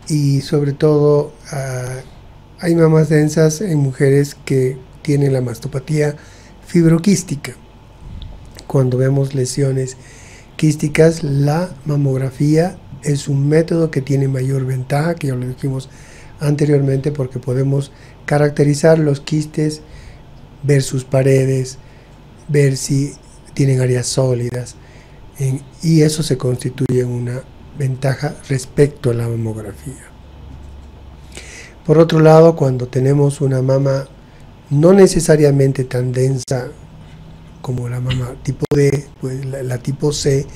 y sobre todo hay mamas densas en mujeres que tienen la mastopatía fibroquística. Cuando vemos lesiones quísticas, la mamografía es un método que tiene mayor ventaja, que ya lo dijimos anteriormente, porque podemos caracterizar los quistes, ver sus paredes, ver si tienen áreas sólidas, y eso se constituye en una ventaja respecto a la mamografía. Por otro lado, cuando tenemos una mama no necesariamente tan densa como la mama tipo D, pues la tipo C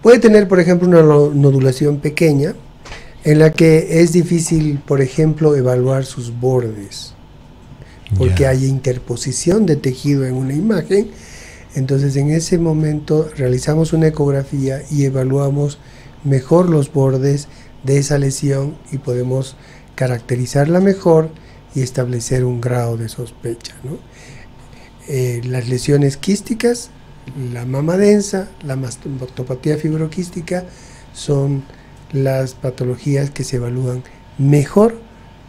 puede tener, por ejemplo, una nodulación pequeña en la que es difícil, por ejemplo, evaluar sus bordes, porque hay interposición de tejido en una imagen. Entonces, en ese momento realizamos una ecografía y evaluamos mejor los bordes de esa lesión y podemos caracterizarla mejor y establecer un grado de sospecha, ¿no? Las lesiones quísticas, la mama densa, la mastopatía fibroquística son las patologías que se evalúan mejor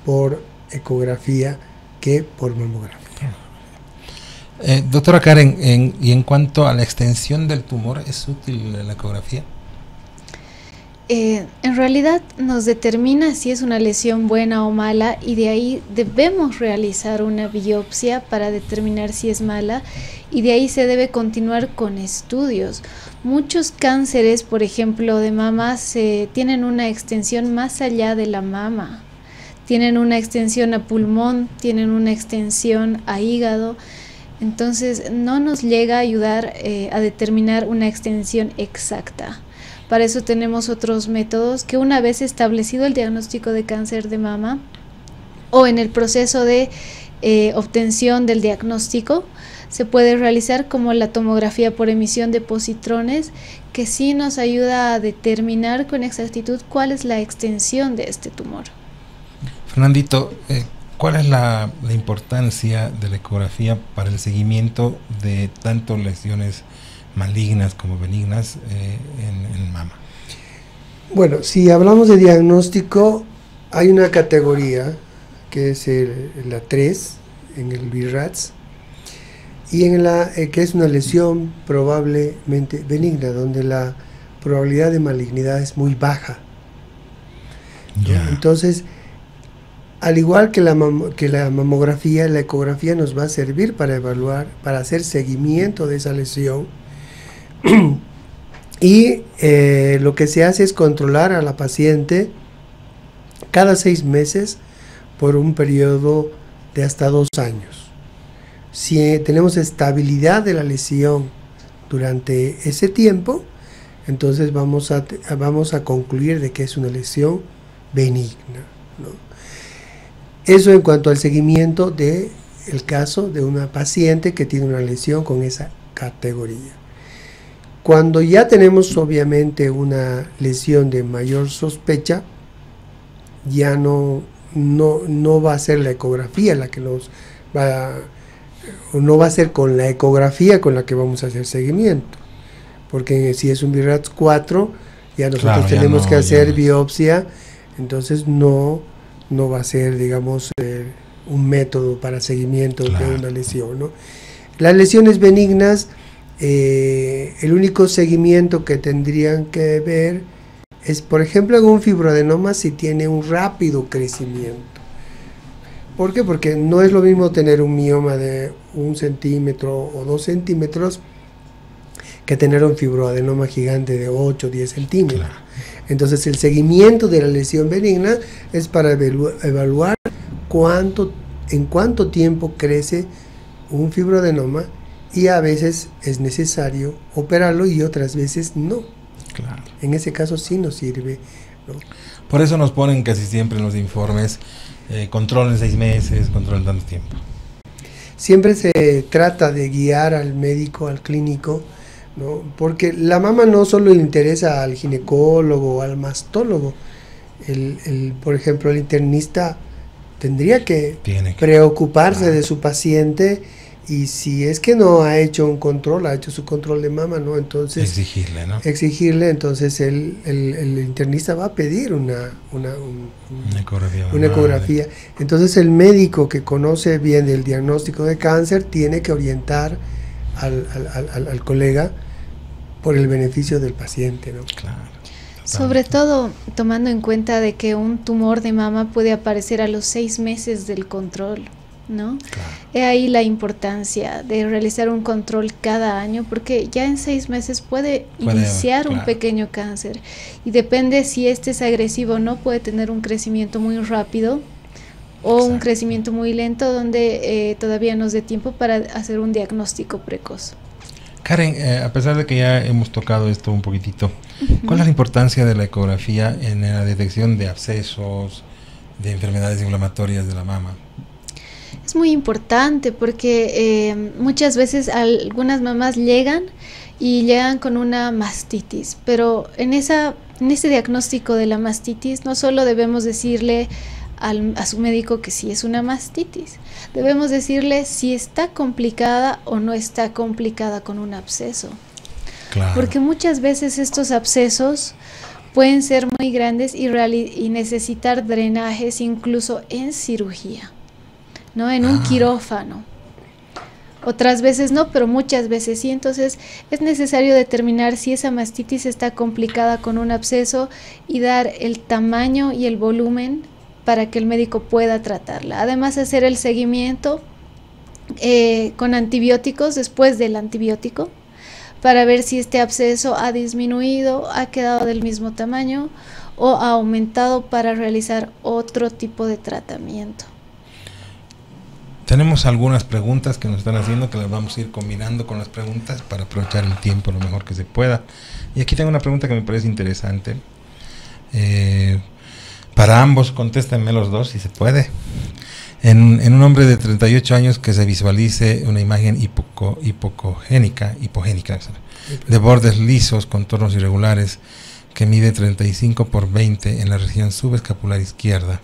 por ecografía que por mamografía. Doctora Karen, y en cuanto a la extensión del tumor, ¿es útil la ecografía? En realidad nos determina si es una lesión buena o mala, y de ahí debemos realizar una biopsia para determinar si es mala, y de ahí se debe continuar con estudios. Muchos cánceres, por ejemplo, de mama, tienen una extensión más allá de la mama. Tienen una extensión a pulmón, tienen una extensión a hígado. Entonces no nos llega a ayudar a determinar una extensión exacta. Para eso tenemos otros métodos que, una vez establecido el diagnóstico de cáncer de mama o en el proceso de obtención del diagnóstico, se puede realizar, como la tomografía por emisión de positrones, que sí nos ayuda a determinar con exactitud cuál es la extensión de este tumor. Fernandito, ¿cuál es la importancia de la ecografía para el seguimiento de tanto lesiones malignas como benignas en mama? Bueno, si hablamos de diagnóstico, hay una categoría que es la 3 en el BI-RADS, y en la que es una lesión probablemente benigna, donde la probabilidad de malignidad es muy baja. Yeah. Entonces, al igual que la mamografía, la ecografía nos va a servir para evaluar, para hacer seguimiento de esa lesión. Y lo que se hace es controlar a la paciente cada 6 meses por un periodo de hasta 2 años. Si tenemos estabilidad de la lesión durante ese tiempo, entonces vamos a concluir de que es una lesión benigna, ¿no? Eso en cuanto al seguimiento del caso de una paciente que tiene una lesión con esa categoría. Cuando ya tenemos obviamente una lesión de mayor sospecha, ya no va a ser la ecografía la que nos va no va a ser con la ecografía con la que vamos a hacer seguimiento, porque si es un BI-RADS 4, ya nosotros tenemos que hacer biopsia, entonces no va a ser, digamos, un método para seguimiento de una lesión, ¿no? Las lesiones benignas, el único seguimiento que tendrían que ver es, por ejemplo, en un fibroadenoma, si tiene un rápido crecimiento. ¿Por qué? Porque no es lo mismo tener un mioma de 1 centímetro o 2 centímetros que tener un fibroadenoma gigante de 8 o 10 centímetros. Claro. Entonces, el seguimiento de la lesión benigna es para evaluar en cuánto tiempo crece un fibroadenoma, y a veces es necesario operarlo y otras veces no. Claro. En ese caso sí nos sirve, ¿no? Por eso nos ponen casi siempre en los informes control en 6 meses, control en tanto tiempo. Siempre se trata de guiar al médico, al clínico, ¿no? Porque la mama no solo le interesa al ginecólogo o al mastólogo. Por ejemplo, el internista tendría que preocuparse de su paciente, y si es que no ha hecho un control, ha hecho su control de mama, ¿no? Entonces exigirle, entonces el internista va a pedir una ecografía. Entonces el médico que conoce bien el diagnóstico de cáncer tiene que orientar al colega por el beneficio del paciente, ¿no? Claro. Sobre todo tomando en cuenta de que un tumor de mama puede aparecer a los 6 meses del control, ¿no? Claro. He ahí la importancia de realizar un control cada año, porque ya en 6 meses puede iniciar un pequeño cáncer, y depende si este es agresivo o no, puede tener un crecimiento muy rápido o un crecimiento muy lento, donde todavía nos dé tiempo para hacer un diagnóstico precoz. Karen, a pesar de que ya hemos tocado esto un poquitito, ¿cuál es la importancia de la ecografía en la detección de abscesos, de enfermedades inflamatorias de la mama? Es muy importante porque muchas veces algunas mamás llegan con una mastitis, pero en ese diagnóstico de la mastitis no solo debemos decirle a su médico que sí es una mastitis, debemos decirle si está complicada o no está complicada con un absceso. Claro. Porque muchas veces estos abscesos pueden ser muy grandes y necesitar drenajes incluso en cirugía, ¿no? En un quirófano. Otras veces no, pero muchas veces sí. Entonces es necesario determinar si esa mastitis está complicada con un absceso y dar el tamaño y el volumen para que el médico pueda tratarla. Además, hacer el seguimiento con antibióticos después del antibiótico, para ver si este absceso ha disminuido, ha quedado del mismo tamaño o ha aumentado, para realizar otro tipo de tratamiento. Tenemos algunas preguntas que nos están haciendo, que las vamos a ir combinando con las preguntas para aprovechar el tiempo lo mejor que se pueda. Y aquí tengo una pregunta que me parece interesante. Para ambos, contéstenme los dos si se puede. En un hombre de 38 años que se visualice una imagen hipogénica, de bordes lisos, contornos irregulares, que mide 35 por 20 en la región subescapular izquierda,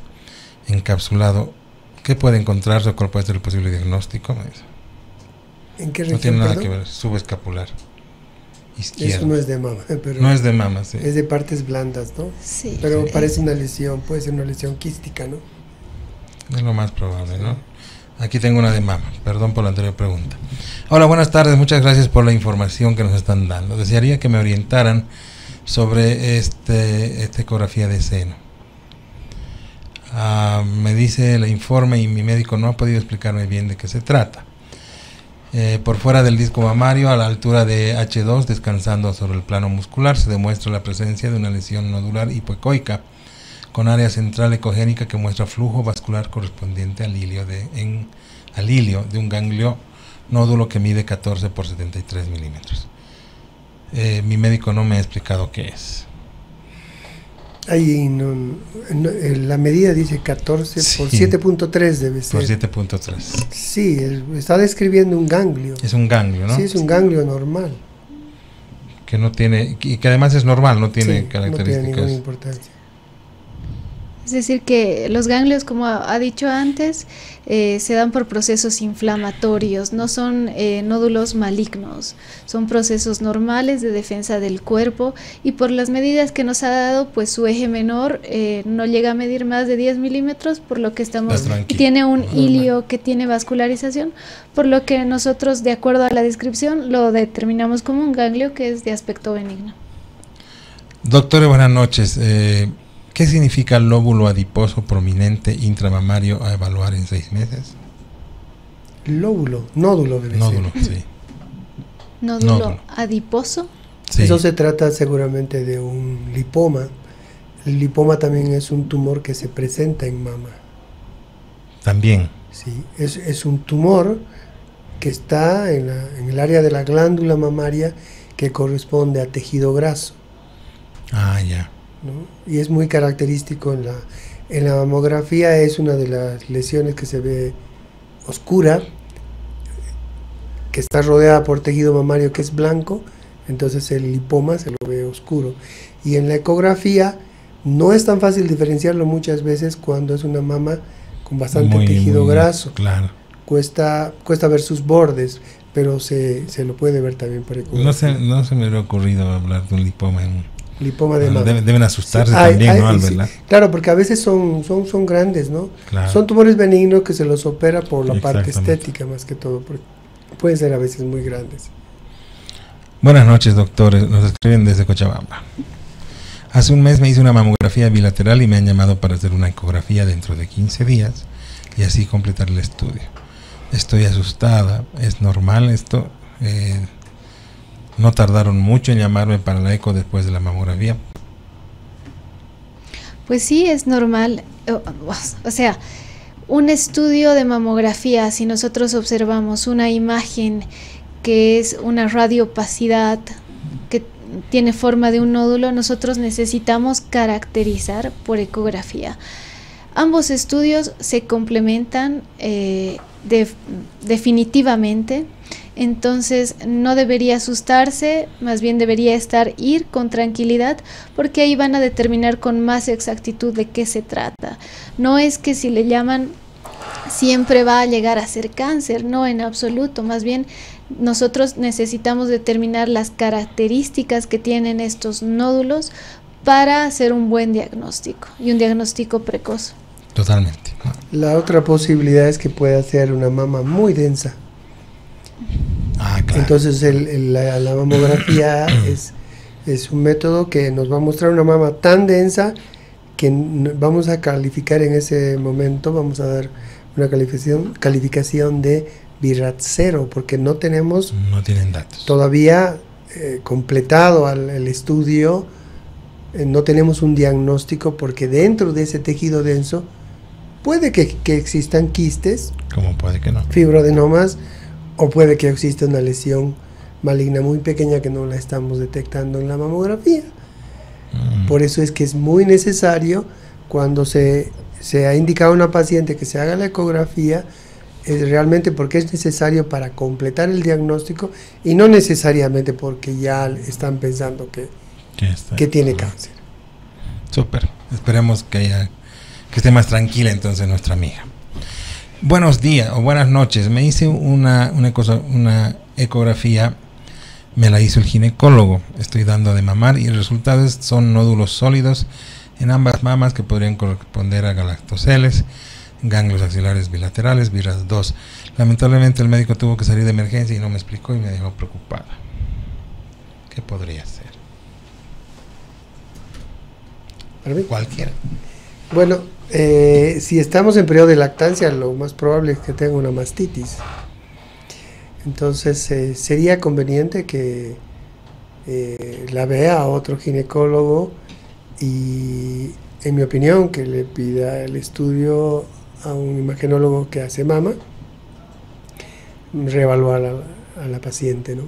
encapsulado, ¿qué puede encontrarse o cuál puede ser el posible diagnóstico? ¿En qué región? No tiene nada perdón? que ver, subescapular izquierda. Eso no es de mama, pero no es de mama, sí. Es de partes blandas, ¿no? Sí. Pero parece una lesión, puede ser una lesión quística, ¿no? Es lo más probable, ¿no? Aquí tengo una de mama, perdón por la anterior pregunta. Hola, buenas tardes, muchas gracias por la información que nos están dando. Desearía que me orientaran sobre esta ecografía de seno. Me dice el informe y mi médico no ha podido explicarme bien de qué se trata. Por fuera del disco mamario, a la altura de H2, descansando sobre el plano muscular, se demuestra la presencia de una lesión nodular hipoecoica con área central ecogénica que muestra flujo vascular correspondiente al hilio de un ganglio nódulo que mide 14 por 73 milímetros. Mi médico no me ha explicado qué es. Ahí la medida dice 14 por 7.3 debe ser. Por 7.3. Sí, está describiendo un ganglio. Es un ganglio, ¿no? Sí, es un ganglio normal. Que no tiene, y que además es normal, no tiene características. No tiene ninguna importancia. Es decir, que los ganglios, como ha dicho antes, se dan por procesos inflamatorios, no son nódulos malignos, son procesos normales de defensa del cuerpo, y por las medidas que nos ha dado, pues su eje menor no llega a medir más de 10 milímetros, por lo que tiene un hilio que tiene vascularización, por lo que nosotros, de acuerdo a la descripción, lo determinamos como un ganglio que es de aspecto benigno. Doctor, buenas noches. ¿Qué significa lóbulo adiposo prominente intramamario a evaluar en 6 meses? Nódulo debe nódulo, ser. Sí. Nódulo adiposo. Sí. Eso se trata seguramente de un lipoma. El lipoma también es un tumor que se presenta en mama. También. Sí, es un tumor que está en el área de la glándula mamaria que corresponde a tejido graso. Ah, ya. ¿No? Y es muy característico en la mamografía, es una de las lesiones que se ve oscura, que está rodeada por tejido mamario que es blanco, entonces el lipoma se lo ve oscuro. Y en la ecografía no es tan fácil diferenciarlo muchas veces cuando es una mama con bastante tejido graso. Claro. Cuesta ver sus bordes, pero se lo puede ver también por ecografía. No se me había ocurrido hablar de un lipoma en lipoma de mama. Deben asustarse también, ¿no? Sí, claro, porque a veces son grandes, ¿no? Claro. Son tumores benignos que se los opera por la parte estética más que todo, porque pueden ser a veces muy grandes. Buenas noches, doctores. Nos escriben desde Cochabamba. Hace un mes me hice una mamografía bilateral y me han llamado para hacer una ecografía dentro de 15 días y así completar el estudio. Estoy asustada. ¿Es normal esto? No tardaron mucho en llamarme para la eco después de la mamografía. Pues sí, es normal. O sea, un estudio de mamografía, si nosotros observamos una imagen que es una radiopacidad, que tiene forma de un nódulo, nosotros necesitamos caracterizar por ecografía. Ambos estudios se complementan definitivamente. Entonces no debería asustarse, más bien debería ir con tranquilidad, porque ahí van a determinar con más exactitud de qué se trata. No es que si le llaman siempre va a llegar a ser cáncer, no, en absoluto, más bien nosotros necesitamos determinar las características que tienen estos nódulos para hacer un buen diagnóstico y un diagnóstico precoz. Totalmente. La otra posibilidad es que pueda ser una mama muy densa. Claro. Entonces la mamografía es un método que nos va a mostrar una mama tan densa que vamos a calificar en ese momento, vamos a dar una calificación de BI-RADS 0, porque no tienen datos todavía completado el estudio, no tenemos un diagnóstico, porque dentro de ese tejido denso puede que existan quistes, como puede que no, fibroadenomas, o puede que exista una lesión maligna muy pequeña que no la estamos detectando en la mamografía. Por eso es que es muy necesario, cuando se ha indicado a una paciente que se haga la ecografía, es realmente porque es necesario para completar el diagnóstico, y no necesariamente porque ya están pensando que tiene cáncer. Súper, esperemos que esté más tranquila entonces nuestra amiga. Buenos días o buenas noches. Me hice una ecografía, me la hizo el ginecólogo. Estoy dando de mamar y el resultado son nódulos sólidos en ambas mamas que podrían corresponder a galactoceles, ganglios axilares bilaterales, BI-RADS 2. Lamentablemente el médico tuvo que salir de emergencia y no me explicó y me dejó preocupada. ¿Qué podría ser? ¿Para mí? Cualquiera. Bueno, si estamos en periodo de lactancia, lo más probable es que tenga una mastitis. Entonces sería conveniente que la vea a otro ginecólogo y, en mi opinión, que le pida el estudio a un imagenólogo que hace mama, reevaluar a la paciente, ¿no?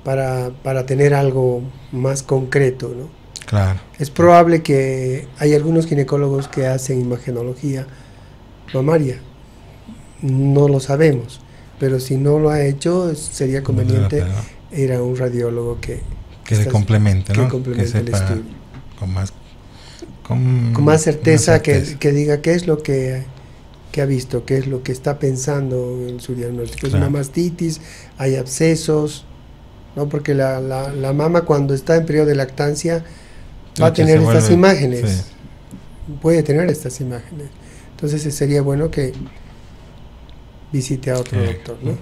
Para tener algo más concreto, ¿no? Claro. Es probable que hay algunos ginecólogos que hacen imagenología mamaria, no lo sabemos, pero si no lo ha hecho, sería conveniente ir a un radiólogo que le complemente, ¿no? Que complemente que sepa el estudio. Con más certeza, que diga qué es lo que ha visto, qué es lo que está pensando en su diagnóstico. Es una mastitis, hay abscesos, ¿no? Porque la mama, cuando está en periodo de lactancia, va a tener estas imágenes, sí. Puede tener estas imágenes. Entonces sería bueno que visite a otro doctor, ¿no?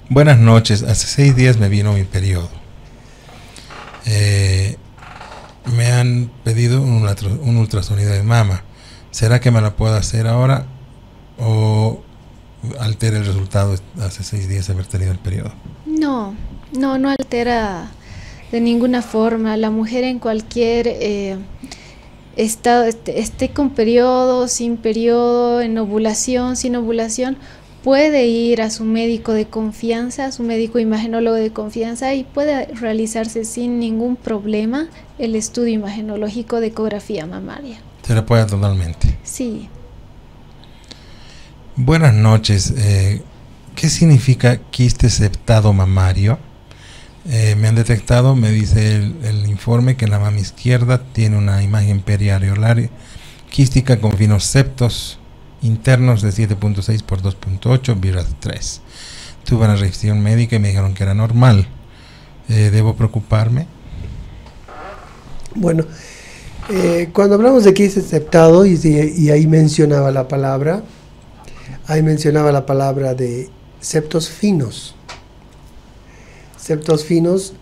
Buenas noches. Hace 6 días me vino mi periodo. Me han pedido un ultrasonido de mama. ¿Será que me la puedo hacer ahora o altera el resultado hace 6 días de haber tenido el periodo? No altera de ninguna forma. La mujer en cualquier estado, esté con periodo, sin periodo, en ovulación, sin ovulación, puede ir a su médico de confianza, a su médico imagenólogo de confianza, y puede realizarse sin ningún problema el estudio imagenológico de ecografía mamaria. Se le puede totalmente. Sí. Buenas noches. ¿Qué significa quiste septado mamario? Me han detectado, me dice el informe, que en la mama izquierda tiene una imagen periareolar quística con finos septos internos de 7.6 por 2.8, BI-RADS 3. Tuve una revisión médica y me dijeron que era normal. ¿Debo preocuparme? Bueno, cuando hablamos de quiste septado, y ahí mencionaba la palabra de septos finos. Septos finos,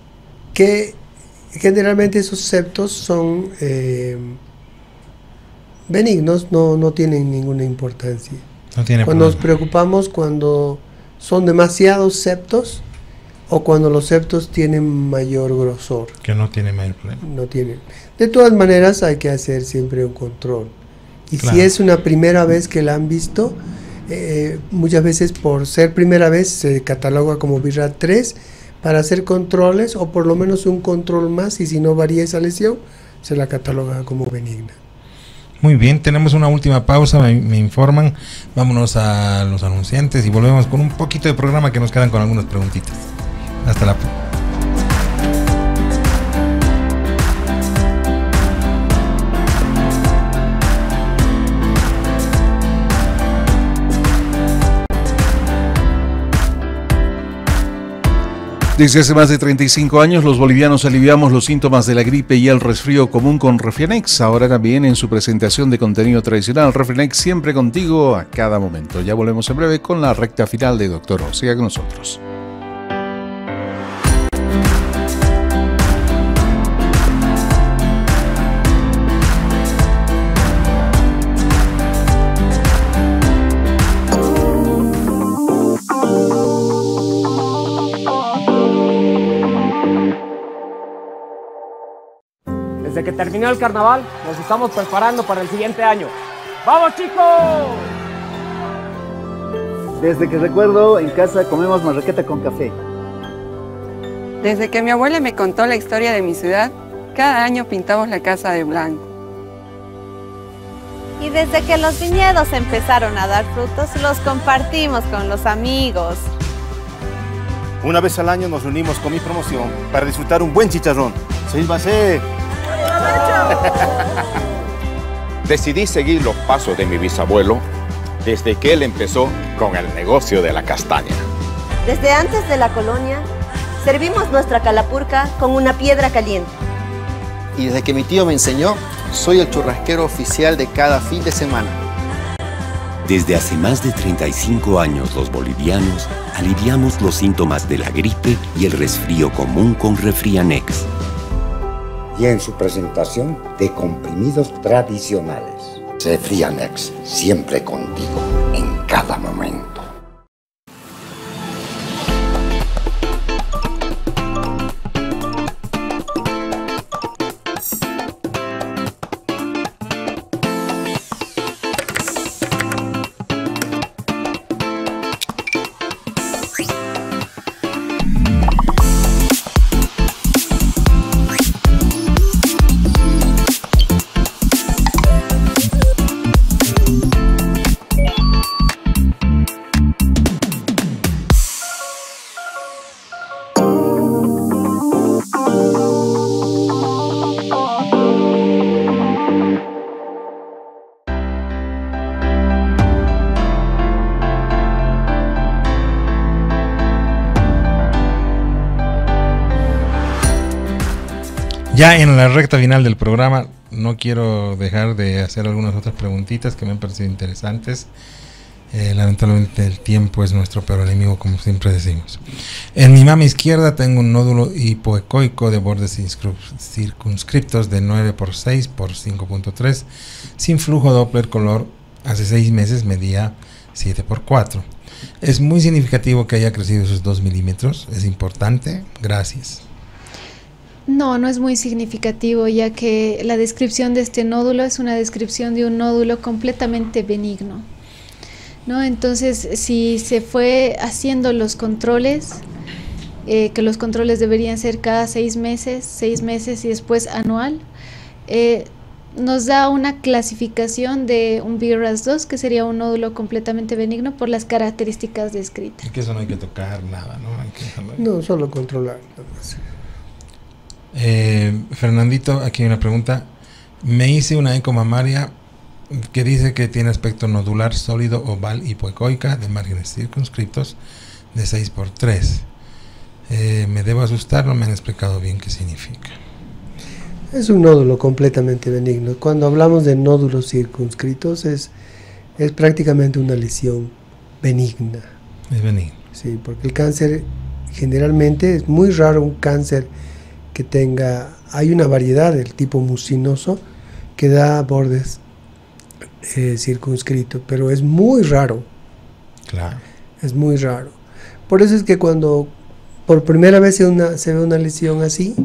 que generalmente esos septos son benignos, no tienen ninguna importancia. Cuando nos preocupamos cuando son demasiados septos o cuando los septos tienen mayor grosor. Que no tiene mayor problema. No tienen. De todas maneras, hay que hacer siempre un control. Y claro, si es una primera vez que la han visto, muchas veces por ser primera vez se cataloga como BI-RADS 3 para hacer controles, o por lo menos un control más, y si no varía esa lesión, se la cataloga como benigna. Muy bien, tenemos una última pausa, me informan. Vámonos a los anunciantes y volvemos con un poquito de programa, que nos quedan con algunas preguntitas. Hasta la próxima. Desde hace más de 35 años, los bolivianos aliviamos los síntomas de la gripe y el resfrío común con Refrianex. Ahora también en su presentación de contenido tradicional, Refrianex siempre contigo a cada momento. Ya volvemos en breve con la recta final de Dr. O. Siga con nosotros. Desde que terminó el carnaval, nos estamos preparando para el siguiente año. ¡Vamos, chicos! Desde que recuerdo, en casa comemos marraqueta con café. Desde que mi abuela me contó la historia de mi ciudad, cada año pintamos la casa de blanco. Y desde que los viñedos empezaron a dar frutos, los compartimos con los amigos. Una vez al año nos reunimos con mi promoción para disfrutar un buen chicharrón. ¡Sírvase! Decidí seguir los pasos de mi bisabuelo desde que él empezó con el negocio de la castaña. Desde antes de la colonia, servimos nuestra calapurca con una piedra caliente. Y desde que mi tío me enseñó, soy el churrasquero oficial de cada fin de semana. Desde hace más de 35 años los bolivianos aliviamos los síntomas de la gripe y el resfrío común con Refrianex. Y en su presentación de comprimidos tradicionales. Refrianex, siempre contigo, en cada momento. Ya en la recta final del programa, no quiero dejar de hacer algunas otras preguntitas que me han parecido interesantes. Lamentablemente el tiempo es nuestro peor enemigo, como siempre decimos. En mi mama izquierda tengo un nódulo hipoecoico de bordes circunscriptos de 9x6 por 5.3, sin flujo Doppler color. Hace 6 meses medía 7x4. Es muy significativo que haya crecido esos 2 milímetros. Es importante. Gracias. No, no es muy significativo, ya que la descripción de este nódulo es una descripción de un nódulo completamente benigno, ¿no? Entonces, si se fue haciendo los controles, que los controles deberían ser cada 6 meses y después anual, nos da una clasificación de un BRAS 2, que sería un nódulo completamente benigno por las características descritas. Es que eso no hay que tocar nada, ¿no? Hay que no, solo controlar. Fernandito, aquí hay una pregunta. Me hice una eco mamaria que dice que tiene aspecto nodular sólido oval hipoecoica de márgenes circunscriptos de 6x3. ¿Me debo asustar? No me han explicado bien qué significa. Es un nódulo completamente benigno. Cuando hablamos de nódulos circunscritos es prácticamente una lesión benigna. Es benigno. Sí, porque el cáncer generalmente es muy raro un cáncer que tenga, hay una variedad del tipo mucinoso que da bordes circunscritos, pero es muy raro. Claro. Es muy raro. Por eso es que cuando por primera vez se ve una lesión así,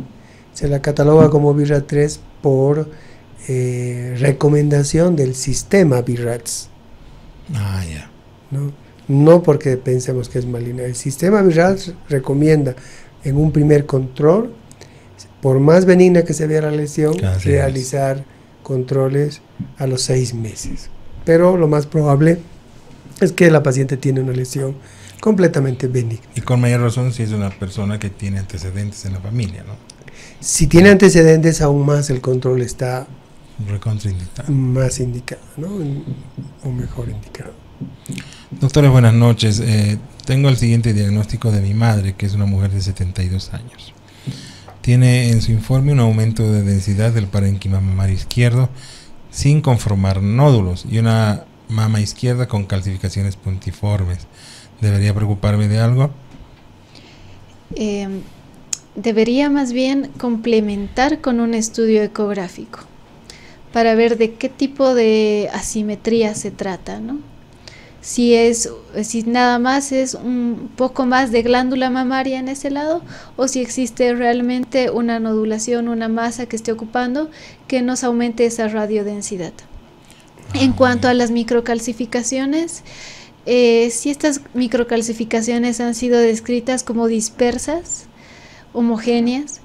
se la cataloga como BRAS 3 por recomendación del sistema BRAS. Ah, ya. No porque pensemos que es maligna. El sistema BRAS recomienda en un primer control, por más benigna que se vea la lesión, realizar controles a los 6 meses. Pero lo más probable es que la paciente tiene una lesión completamente benigna. Y con mayor razón si es una persona que tiene antecedentes en la familia, ¿no? Si tiene antecedentes, aún más el control está recontraindicado. Más indicado, ¿no? O mejor indicado. Doctores, buenas noches. Tengo el siguiente diagnóstico de mi madre, que es una mujer de 72 años. Tiene en su informe un aumento de densidad del parénquima mamario izquierdo sin conformar nódulos y una mama izquierda con calcificaciones puntiformes. ¿Debería preocuparme de algo? Debería más bien complementar con un estudio ecográfico para ver de qué tipo de asimetría se trata, ¿no? si nada más es un poco más de glándula mamaria en ese lado, o si existe realmente una nodulación, una masa que esté ocupando que nos aumente esa radiodensidad. En cuanto a las microcalcificaciones, si estas microcalcificaciones han sido descritas como dispersas, homogéneas,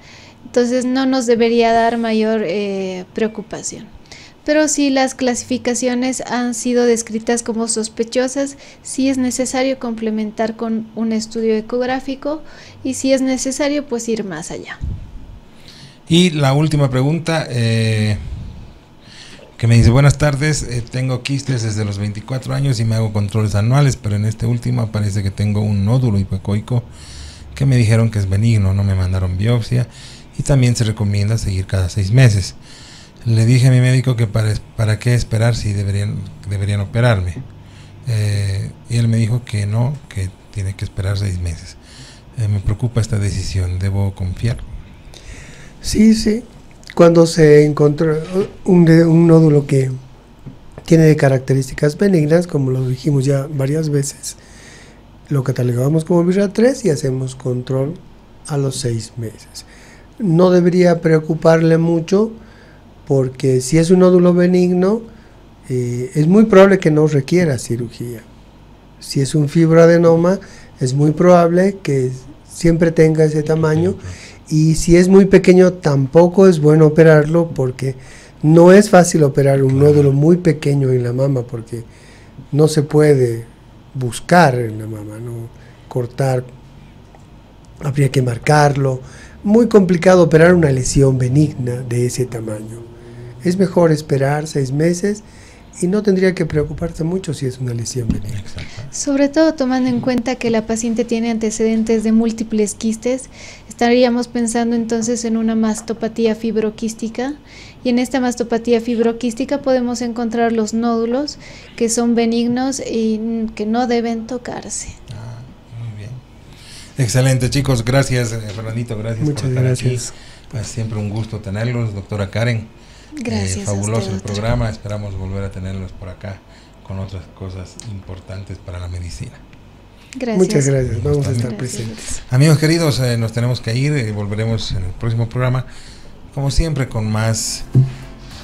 entonces no nos debería dar mayor preocupación. Pero si las clasificaciones han sido descritas como sospechosas, sí es necesario complementar con un estudio ecográfico y si es necesario, pues ir más allá. Y la última pregunta, que me dice: buenas tardes, tengo quistes desde los 24 años y me hago controles anuales, pero en este último parece que tengo un nódulo hipoecoico que me dijeron que es benigno, no me mandaron biopsia y también se recomienda seguir cada 6 meses. Le dije a mi médico que para qué esperar si deberían operarme. Y él me dijo que no, que tiene que esperar 6 meses. Me preocupa esta decisión, ¿debo confiar? Sí. Cuando se encontró un nódulo que tiene características benignas, como lo dijimos ya varias veces, lo catalogamos como BIRAD3 y hacemos control a los 6 meses. No debería preocuparle mucho, porque si es un nódulo benigno, es muy probable que no requiera cirugía. Si es un fibroadenoma, es muy probable que siempre tenga ese tamaño, y si es muy pequeño tampoco es bueno operarlo, porque no es fácil operar un nódulo muy pequeño en la mama, porque no se puede buscar en la mama, ¿no? Cortar, habría que marcarlo. Muy complicado operar una lesión benigna de ese tamaño. Es mejor esperar 6 meses y no tendría que preocuparse mucho si es una lesión benigna. Sobre todo tomando en cuenta que la paciente tiene antecedentes de múltiples quistes, estaríamos pensando entonces en una mastopatía fibroquística, y en esta mastopatía fibroquística podemos encontrar los nódulos que son benignos y que no deben tocarse. Muy bien. Excelente, chicos. Gracias, Fernandito. Gracias por estar aquí. Es siempre un gusto tenerlos, doctora Karen. Gracias. Fabuloso el programa. Esperamos volver a tenerlos por acá con otras cosas importantes para la medicina. Gracias. Muchas gracias. Vamos a estar presentes. Amigos queridos, nos tenemos que ir. Volveremos en el próximo programa, como siempre, con más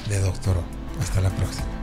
de Doctor O. Hasta la próxima.